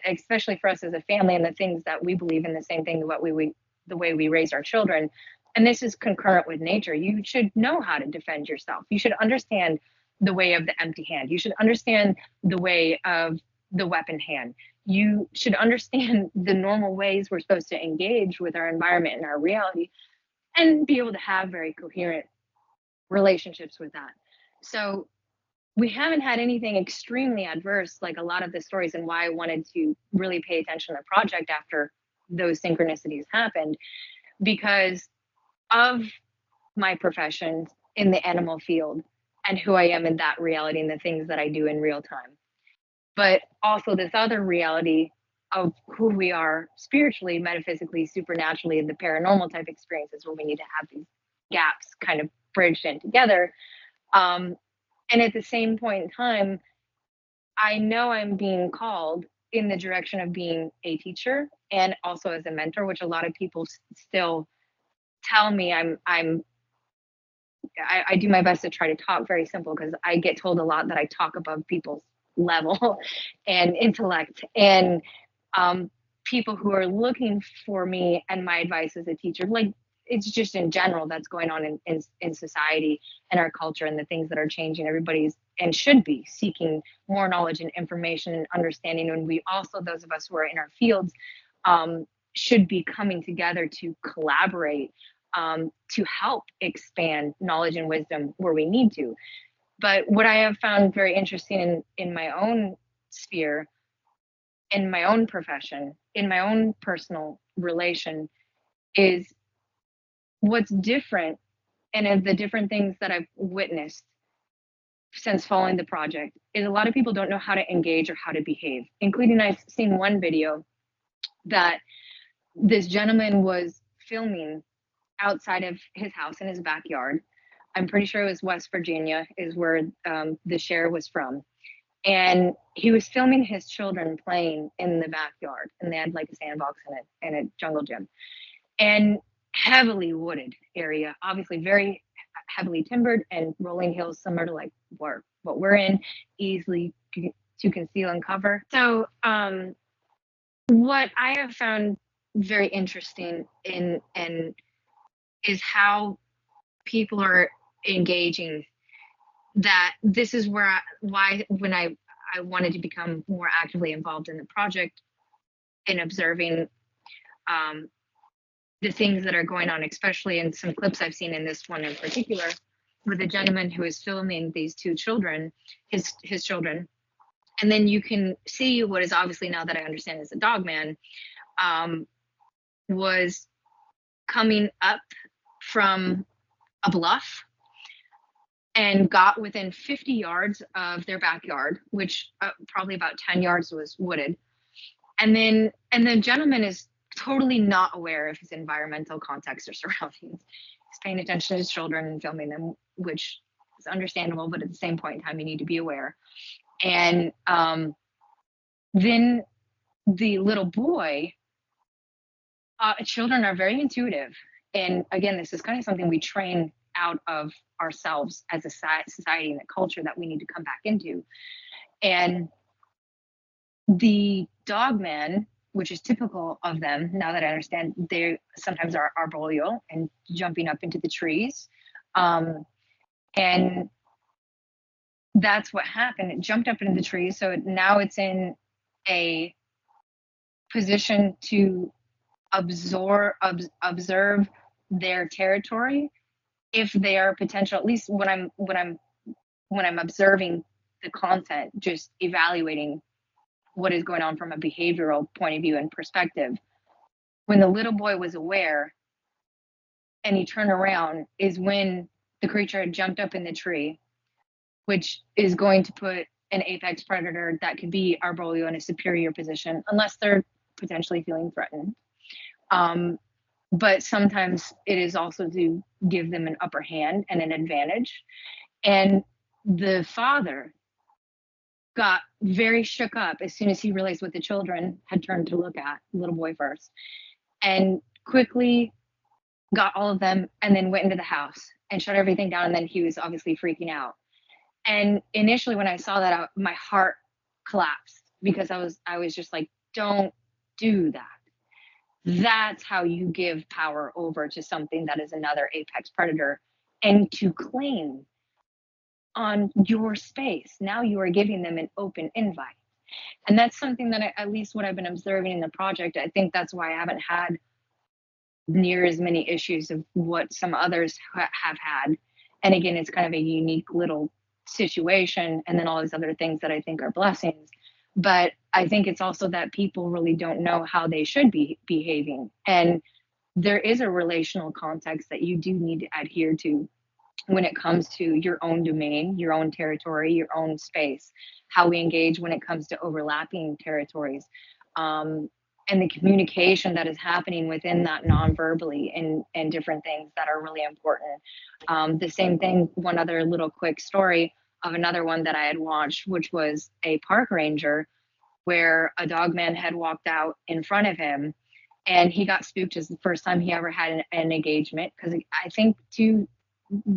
Especially for us as a family, and the things that we believe in, the same thing that the way we raise our children. And this is concurrent with nature. You should know how to defend yourself. You should understand the way of the empty hand. You should understand the way of the weapon hand. You should understand the normal ways we're supposed to engage with our environment and our reality, and be able to have very coherent relationships with that. So we haven't had anything extremely adverse like a lot of the stories, and why I wanted to really pay attention to the project after those synchronicities happened, because of my profession in the animal field and who I am in that reality and the things that I do in real time. But also this other reality of who we are spiritually, metaphysically, supernaturally, and the paranormal type experiences, where we need to have these gaps kind of bridged in together. And at the same point in time, I know I'm being called in the direction of being a teacher and also as a mentor, which a lot of people still tell me I do my best to try to talk very simple, because I get told a lot that I talk above people's level and intellect, and people who are looking for me and my advice as a teacher, like it's just in general that's going on in society and our culture, and the things that are changing. Everybody's and should be seeking more knowledge and information and understanding, and we also, those of us who are in our fields, should be coming together to collaborate, to help expand knowledge and wisdom where we need to. But what I have found very interesting in my own sphere, in my own profession, in my own personal relation is what's different, and of the different things that I've witnessed since following the project, is a lot of people don't know how to engage or how to behave, including I've seen one video that this gentleman was filming outside of his house in his backyard. I'm pretty sure it was West Virginia is where the share was from. And he was filming his children playing in the backyard, and they had like a sandbox and a jungle gym, and heavily wooded area, obviously very heavily timbered and rolling hills, similar to like what we're in, easily to conceal and cover. So what I have found very interesting in and is how people are engaging. That this is where why when I wanted to become more actively involved in the project and observing the things that are going on, especially in some clips I've seen in this one in particular, with a gentleman who is filming these two children, his children, and then you can see what is obviously, now that I understand, is a Dogman, was coming up from a bluff and got within 50 yards of their backyard, which probably about 10 yards was wooded. And the gentleman is totally not aware of his environmental context or surroundings. He's paying attention to his children and filming them, which is understandable, but at the same point in time, you need to be aware. And then the little boy, children are very intuitive. And again, this is kind of something we train out of ourselves as a society and a culture that we need to come back into. And the Dogman, which is typical of them, now that I understand, they sometimes are arboreal and jumping up into the trees. And that's what happened. It jumped up into the trees. So now it's in a position to observe their territory, if they are potential, at least when I'm observing the content, just evaluating what is going on from a behavioral point of view and perspective. When the little boy was aware and he turned around is when the creature had jumped up in the tree, which is going to put an apex predator that could be arboreal in a superior position, unless they're potentially feeling threatened. But sometimes it is also to give them an upper hand and an advantage. And the father got very shook up as soon as he realized what the children had turned to look at, little boy first, and quickly got all of them and then went into the house and shut everything down. And then he was obviously freaking out. And initially when I saw that, my heart collapsed, because I was just like, don't do that. That's how you give power over to something that is another apex predator, and to claim on your space. Now you are giving them an open invite. And that's something that at least what I've been observing in the project, I think that's why I haven't had near as many issues of what some others have had. And again, it's kind of a unique little situation, and then all these other things that I think are blessings. But I think it's also that people really don't know how they should be behaving. And there is a relational context that you do need to adhere to when it comes to your own domain, your own territory, your own space, how we engage when it comes to overlapping territories, and the communication that is happening within that non-verbally, and different things that are really important. The same thing, one other little quick story of another one that I had watched, which was a park ranger where a Dogman had walked out in front of him, and he got spooked as the first time he ever had an engagement. Because I think too,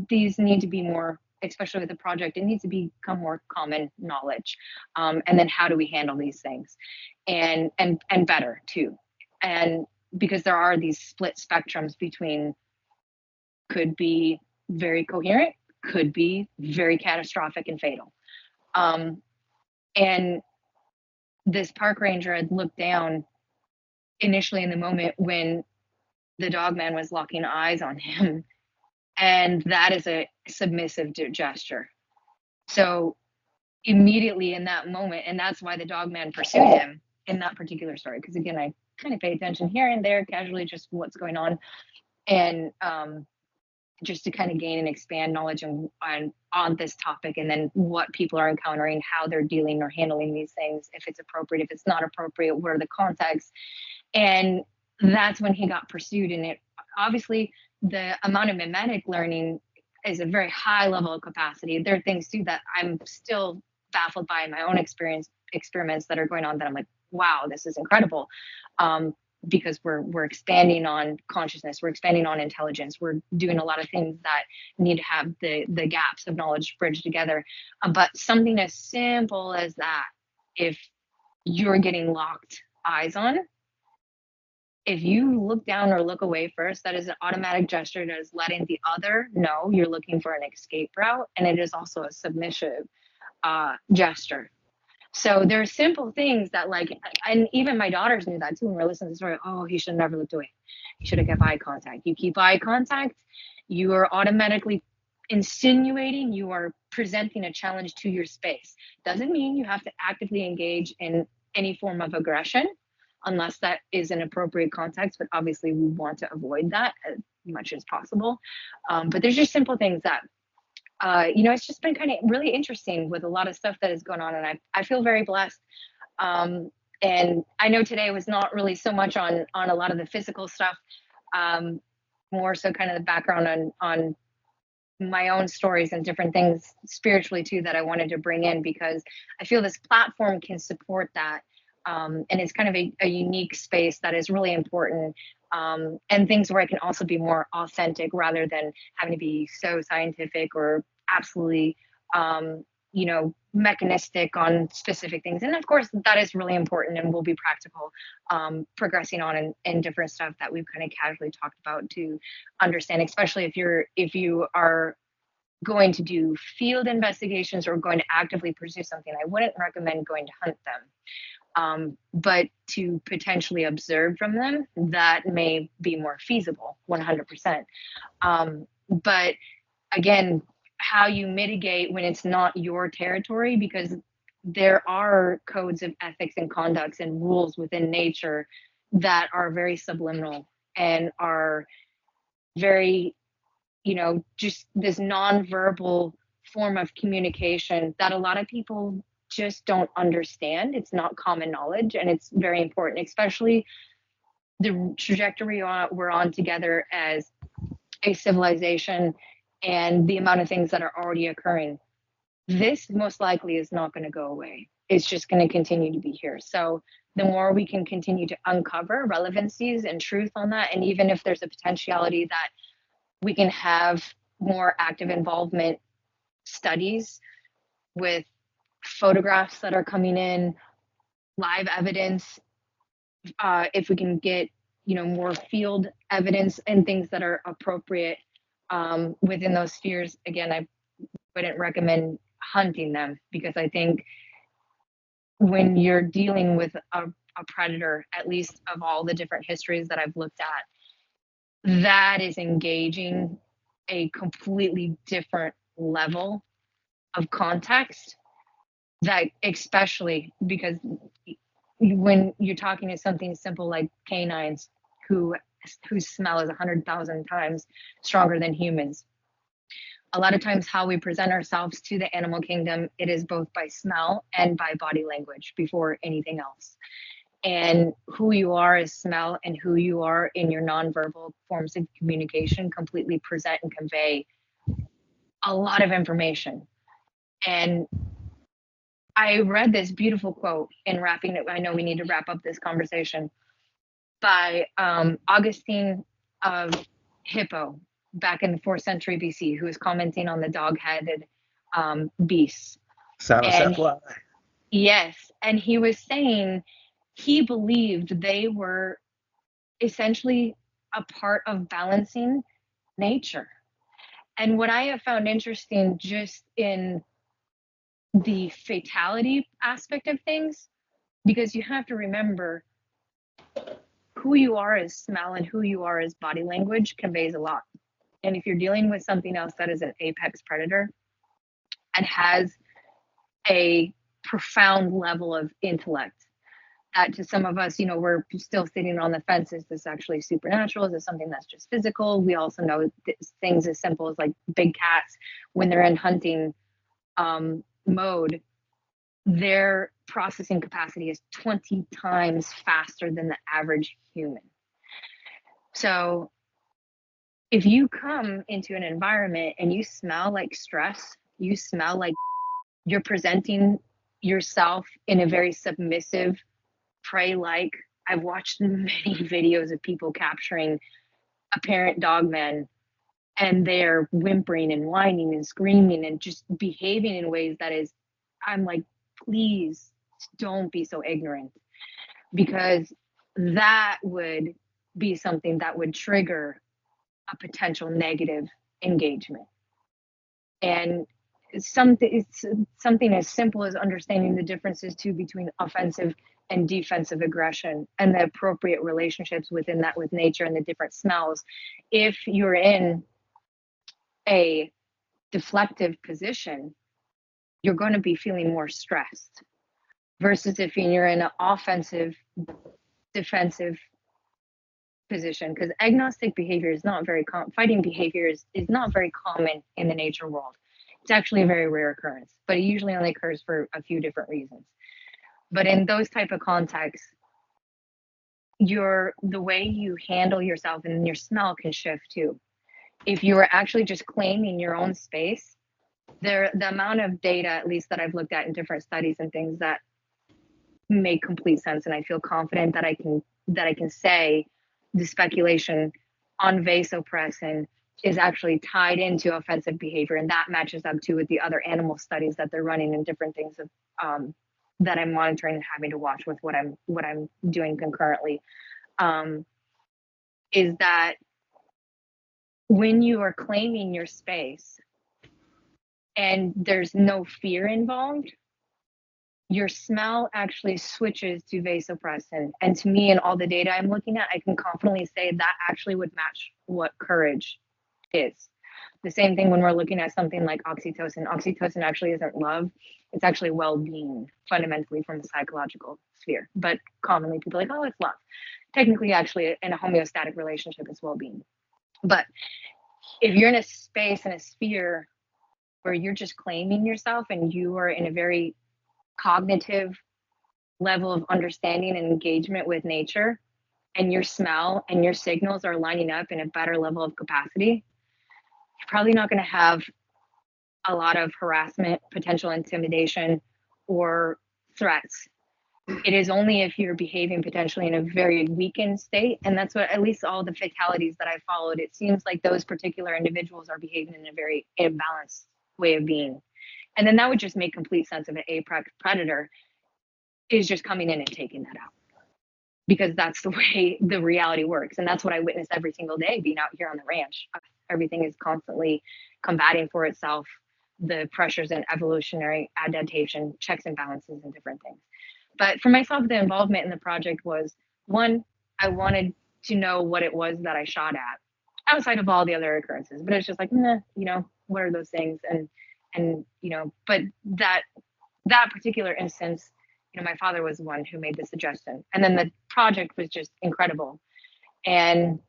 these need to be more, especially with the project, it needs to become more common knowledge. And then how do we handle these things, and better too. And because there are these split spectrums between, could be very coherent, could be very catastrophic and fatal. And this park ranger had looked down initially in the moment when the Dogman was locking eyes on him, and that is a submissive gesture. So immediately in that moment, and that's why the Dogman pursued him in that particular story, because again, I kind of pay attention here and there, casually, just what's going on, and just to kind of gain and expand knowledge on this topic, and then what people are encountering, how they're dealing or handling these things, if it's appropriate, if it's not appropriate, what are the contexts. And that's when he got pursued. And it obviously, the amount of mimetic learning is a very high level of capacity. There are things too that I'm still baffled by in my own experiments that are going on, that I'm like, wow, this is incredible. Because we're expanding on consciousness, we're expanding on intelligence, we're doing a lot of things that need to have the gaps of knowledge bridged together. But something as simple as that, if you're getting locked eyes on, if you look down or look away first, that is an automatic gesture that is letting the other know you're looking for an escape route, and it is also a submissive gesture. So there's simple things that, like, and even my daughters knew that too when we were listening to the story. Oh, he should have never looked away. He should have kept eye contact. You keep eye contact, you are automatically insinuating, you are presenting a challenge to your space. Doesn't mean you have to actively engage in any form of aggression unless that is an appropriate context, but obviously we want to avoid that as much as possible. But there's just simple things that it's just been kind of really interesting with a lot of stuff that is going on, and I feel very blessed. And I know today was not really so much on a lot of the physical stuff, more so kind of the background on my own stories and different things spiritually too that I wanted to bring in, because I feel this platform can support that. And it's kind of a unique space that is really important, and things where I can also be more authentic rather than having to be so scientific or absolutely, mechanistic on specific things. And of course, that is really important and will be practical, progressing on in different stuff that we've kind of casually talked about to understand, especially if you are going to do field investigations or going to actively pursue something. I wouldn't recommend going to hunt them. But to potentially observe from them, that may be more feasible, 100%. But again, how you mitigate when it's not your territory, because there are codes of ethics and conducts and rules within nature that are very subliminal and are very, just this nonverbal form of communication that a lot of people just don't understand. It's not common knowledge, and it's very important, especially the trajectory we're on together as a civilization and the amount of things that are already occurring. This most likely is not going to go away. It's just going to continue to be here. So the more we can continue to uncover relevancies and truth on that, and even if there's a potentiality that we can have more active involvement studies with photographs that are coming in, live evidence, if we can get more field evidence and things that are appropriate within those spheres. Again, I wouldn't recommend hunting them, because I think when you're dealing with a predator, at least of all the different histories that I've looked at, that is engaging a completely different level of context. That, especially because when you're talking to something simple like canines, whose smell is 100,000 times stronger than humans, a lot of times how we present ourselves to the animal kingdom, it is both by smell and by body language before anything else. And who you are as smell and who you are in your nonverbal forms of communication completely present and convey a lot of information. And I read this beautiful quote in wrapping it. I know we need to wrap up this conversation, by Augustine of Hippo back in the 4th century BC, who was commenting on the dog-headed beasts. Yes, and he was saying he believed they were essentially a part of balancing nature. And what I have found interesting just in the fatality aspect of things, because you have to remember who you are as smell and who you are as body language conveys a lot. And if you're dealing with something else that is an apex predator and has a profound level of intellect, that to some of us, we're still sitting on the fence. Is this actually supernatural? Is this something that's just physical? We also know things as simple as like big cats, when they're in hunting mode, their processing capacity is 20 times faster than the average human. So if you come into an environment and you smell like stress, you smell like you're presenting yourself in a very submissive, prey-like. I've watched many videos of people capturing apparent dogmen, and they're whimpering and whining and screaming and just behaving in ways that is, I'm like, please don't be so ignorant, because that would be something that would trigger a potential negative engagement. And it's something as simple as understanding the differences too between offensive and defensive aggression, and the appropriate relationships within that with nature and the different smells. If you're in a deflective position, you're going to be feeling more stressed, versus if you're in an offensive, defensive position, because agnostic behavior is not very fighting behavior is not very common in the nature world. It's actually a very rare occurrence, but it usually only occurs for a few different reasons. But in those type of contexts, the way you handle yourself and your smell can shift too. If you are actually just claiming your own space, the amount of data, at least that I've looked at in different studies and things, that make complete sense, and I feel confident that I can say the speculation on vasopressin is actually tied into offensive behavior, and that matches up too with the other animal studies that they're running and different things of that I'm monitoring and having to watch with what I'm doing concurrently. Is that when you are claiming your space and there's no fear involved, your smell actually switches to vasopressin. And to me, in all the data I'm looking at, I can confidently say that actually would match what courage is. The same thing when we're looking at something like oxytocin. Oxytocin actually isn't love. It's actually well-being, fundamentally, from the psychological sphere. But commonly people are like, oh, it's love. Technically, actually, in a homeostatic relationship, it's well-being. But if you're in a space, in a sphere where you're just claiming yourself and you are in a very cognitive level of understanding and engagement with nature, and your smell and your signals are lining up in a better level of capacity, you're probably not going to have a lot of harassment, potential intimidation, or threats. It is only if you're behaving potentially in a very weakened state, and that's what, at least all the fatalities that I followed, it seems like those particular individuals are behaving in a very imbalanced way of being. And then that would just make complete sense of an apex predator is just coming in and taking that out, because that's the way the reality works. And that's what I witness every single day being out here on the ranch. Everything is constantly combating for itself, the pressures and evolutionary adaptation, checks and balances and different things. But for myself, the involvement in the project was, one, I wanted to know what it was that I shot at outside of all the other occurrences. But it's just like, what are those things? And but that particular instance, my father was the one who made the suggestion. And then the project was just incredible. And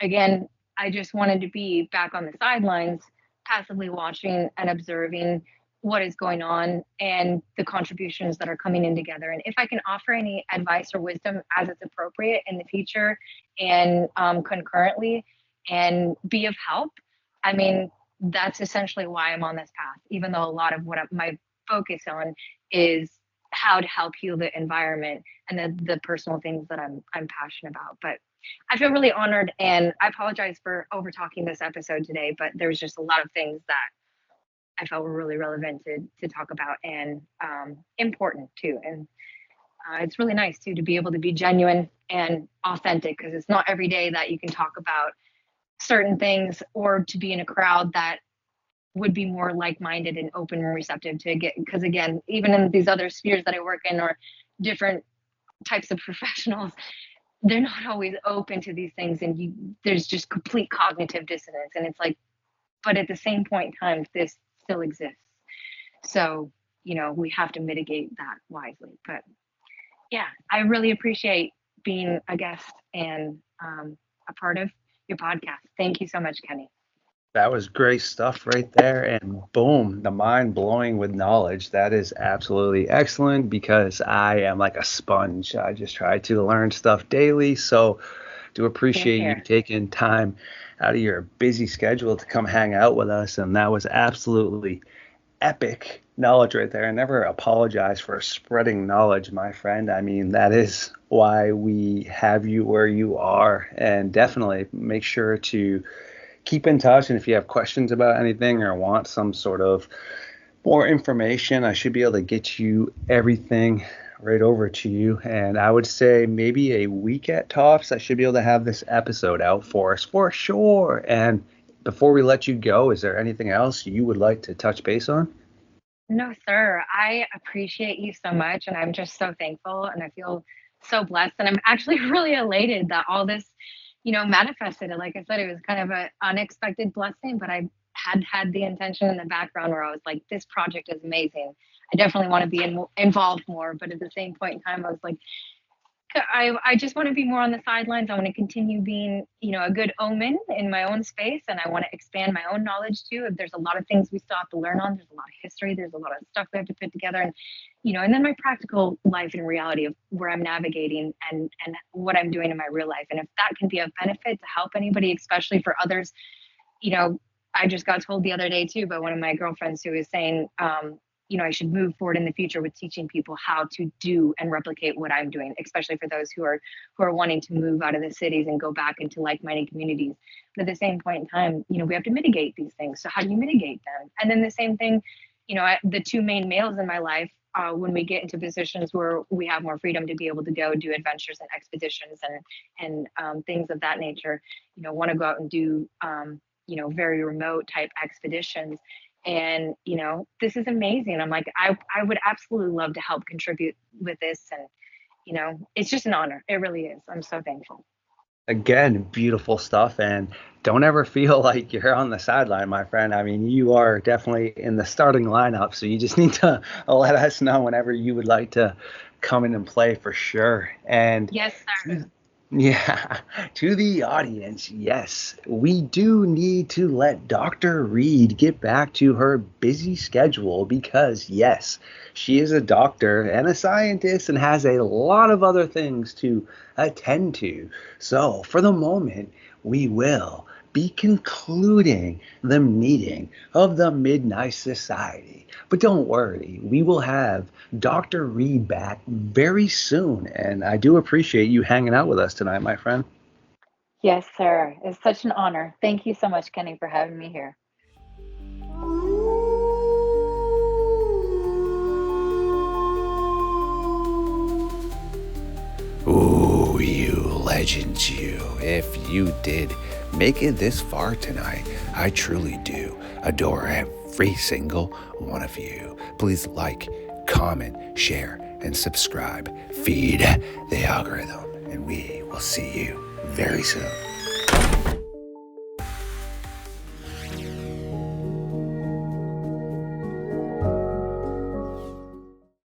again, I just wanted to be back on the sidelines, passively watching and observing what is going on and the contributions that are coming in together. And if I can offer any advice or wisdom as it's appropriate in the future and concurrently, and be of help, I mean, that's essentially why I'm on this path, even though a lot of what my focus on is how to help heal the environment and the personal things that I'm passionate about. But I feel really honored, and I apologize for over talking this episode today, but there was just a lot of things that I felt were really relevant to talk about, and important too. And it's really nice too to be able to be genuine and authentic, because it's not every day that you can talk about certain things, or to be in a crowd that would be more like-minded and open and receptive to get, because again, even in these other spheres that I work in, or different types of professionals, they're not always open to these things, and there's just complete cognitive dissonance. And it's like, but at the same point in time, this still exists. So, we have to mitigate that wisely. But Yeah, I really appreciate being a guest and a part of your podcast. Thank you so much, Kenny. That was great stuff right there. And boom, the mind blowing with knowledge. That is absolutely excellent because I am like a sponge. I just try to learn stuff daily. So, do Same appreciate you here. taking time out of your busy schedule to come hang out with us. And that was absolutely epic knowledge right there. I never apologize for spreading knowledge, my friend. I mean, that is why we have you where you are. And definitely make sure to keep in touch. And if you have questions about anything or want some sort of more information, I should be able to get you everything right over to you. And I would say maybe a week at tops, I should be able to have this episode out for us for sure. And before we let you go, is there anything else you would like to touch base on? No, sir. I appreciate you so much. And I'm just so thankful. And I feel so blessed. And I'm actually really elated that all this, manifested. And like I said, it was kind of an unexpected blessing, but I had the intention in the background where I was like, this project is amazing. I definitely want to be involved more. But at the same point in time, I was like, I just want to be more on the sidelines. I want to continue being, a good omen in my own space, and I want to expand my own knowledge too. If there's a lot of things we still have to learn on, there's a lot of history, there's a lot of stuff we have to put together, and and then my practical life and reality of where I'm navigating and what I'm doing in my real life, and if that can be of benefit to help anybody, especially for others, you know, I just got told the other day too by one of my girlfriends who was saying, I should move forward in the future with teaching people how to do and replicate what I'm doing, especially for those who are wanting to move out of the cities and go back into like-minded communities. But at the same point in time, we have to mitigate these things. So how do you mitigate them? And then the same thing, the two main males in my life, when we get into positions where we have more freedom to be able to go do adventures and expeditions and things of that nature, want to go out and do very remote type expeditions. And this is amazing. I'm like, I would absolutely love to help contribute with this. And it's just an honor. It really is. I'm so thankful. Again, beautiful stuff. And don't ever feel like you're on the sideline, my friend. I mean, you are definitely in the starting lineup. So you just need to let us know whenever you would like to come in and play for sure. And Yes, sir. yeah, to the audience, yes, we do need to let Dr. Reed get back to her busy schedule because, yes, she is a doctor and a scientist and has a lot of other things to attend to. So, for the moment, we will be concluding the meeting of the Midnight Society. But don't worry, we will have Dr. Reed back very soon. And I do appreciate you hanging out with us tonight, my friend. Yes, sir. It's such an honor. Thank you so much, Kenny, for having me here. Ooh, you legends, you. If you did make it this far tonight, I truly do adore every single one of you. Please like, comment, share, and subscribe. Feed the algorithm, and we will see you very soon.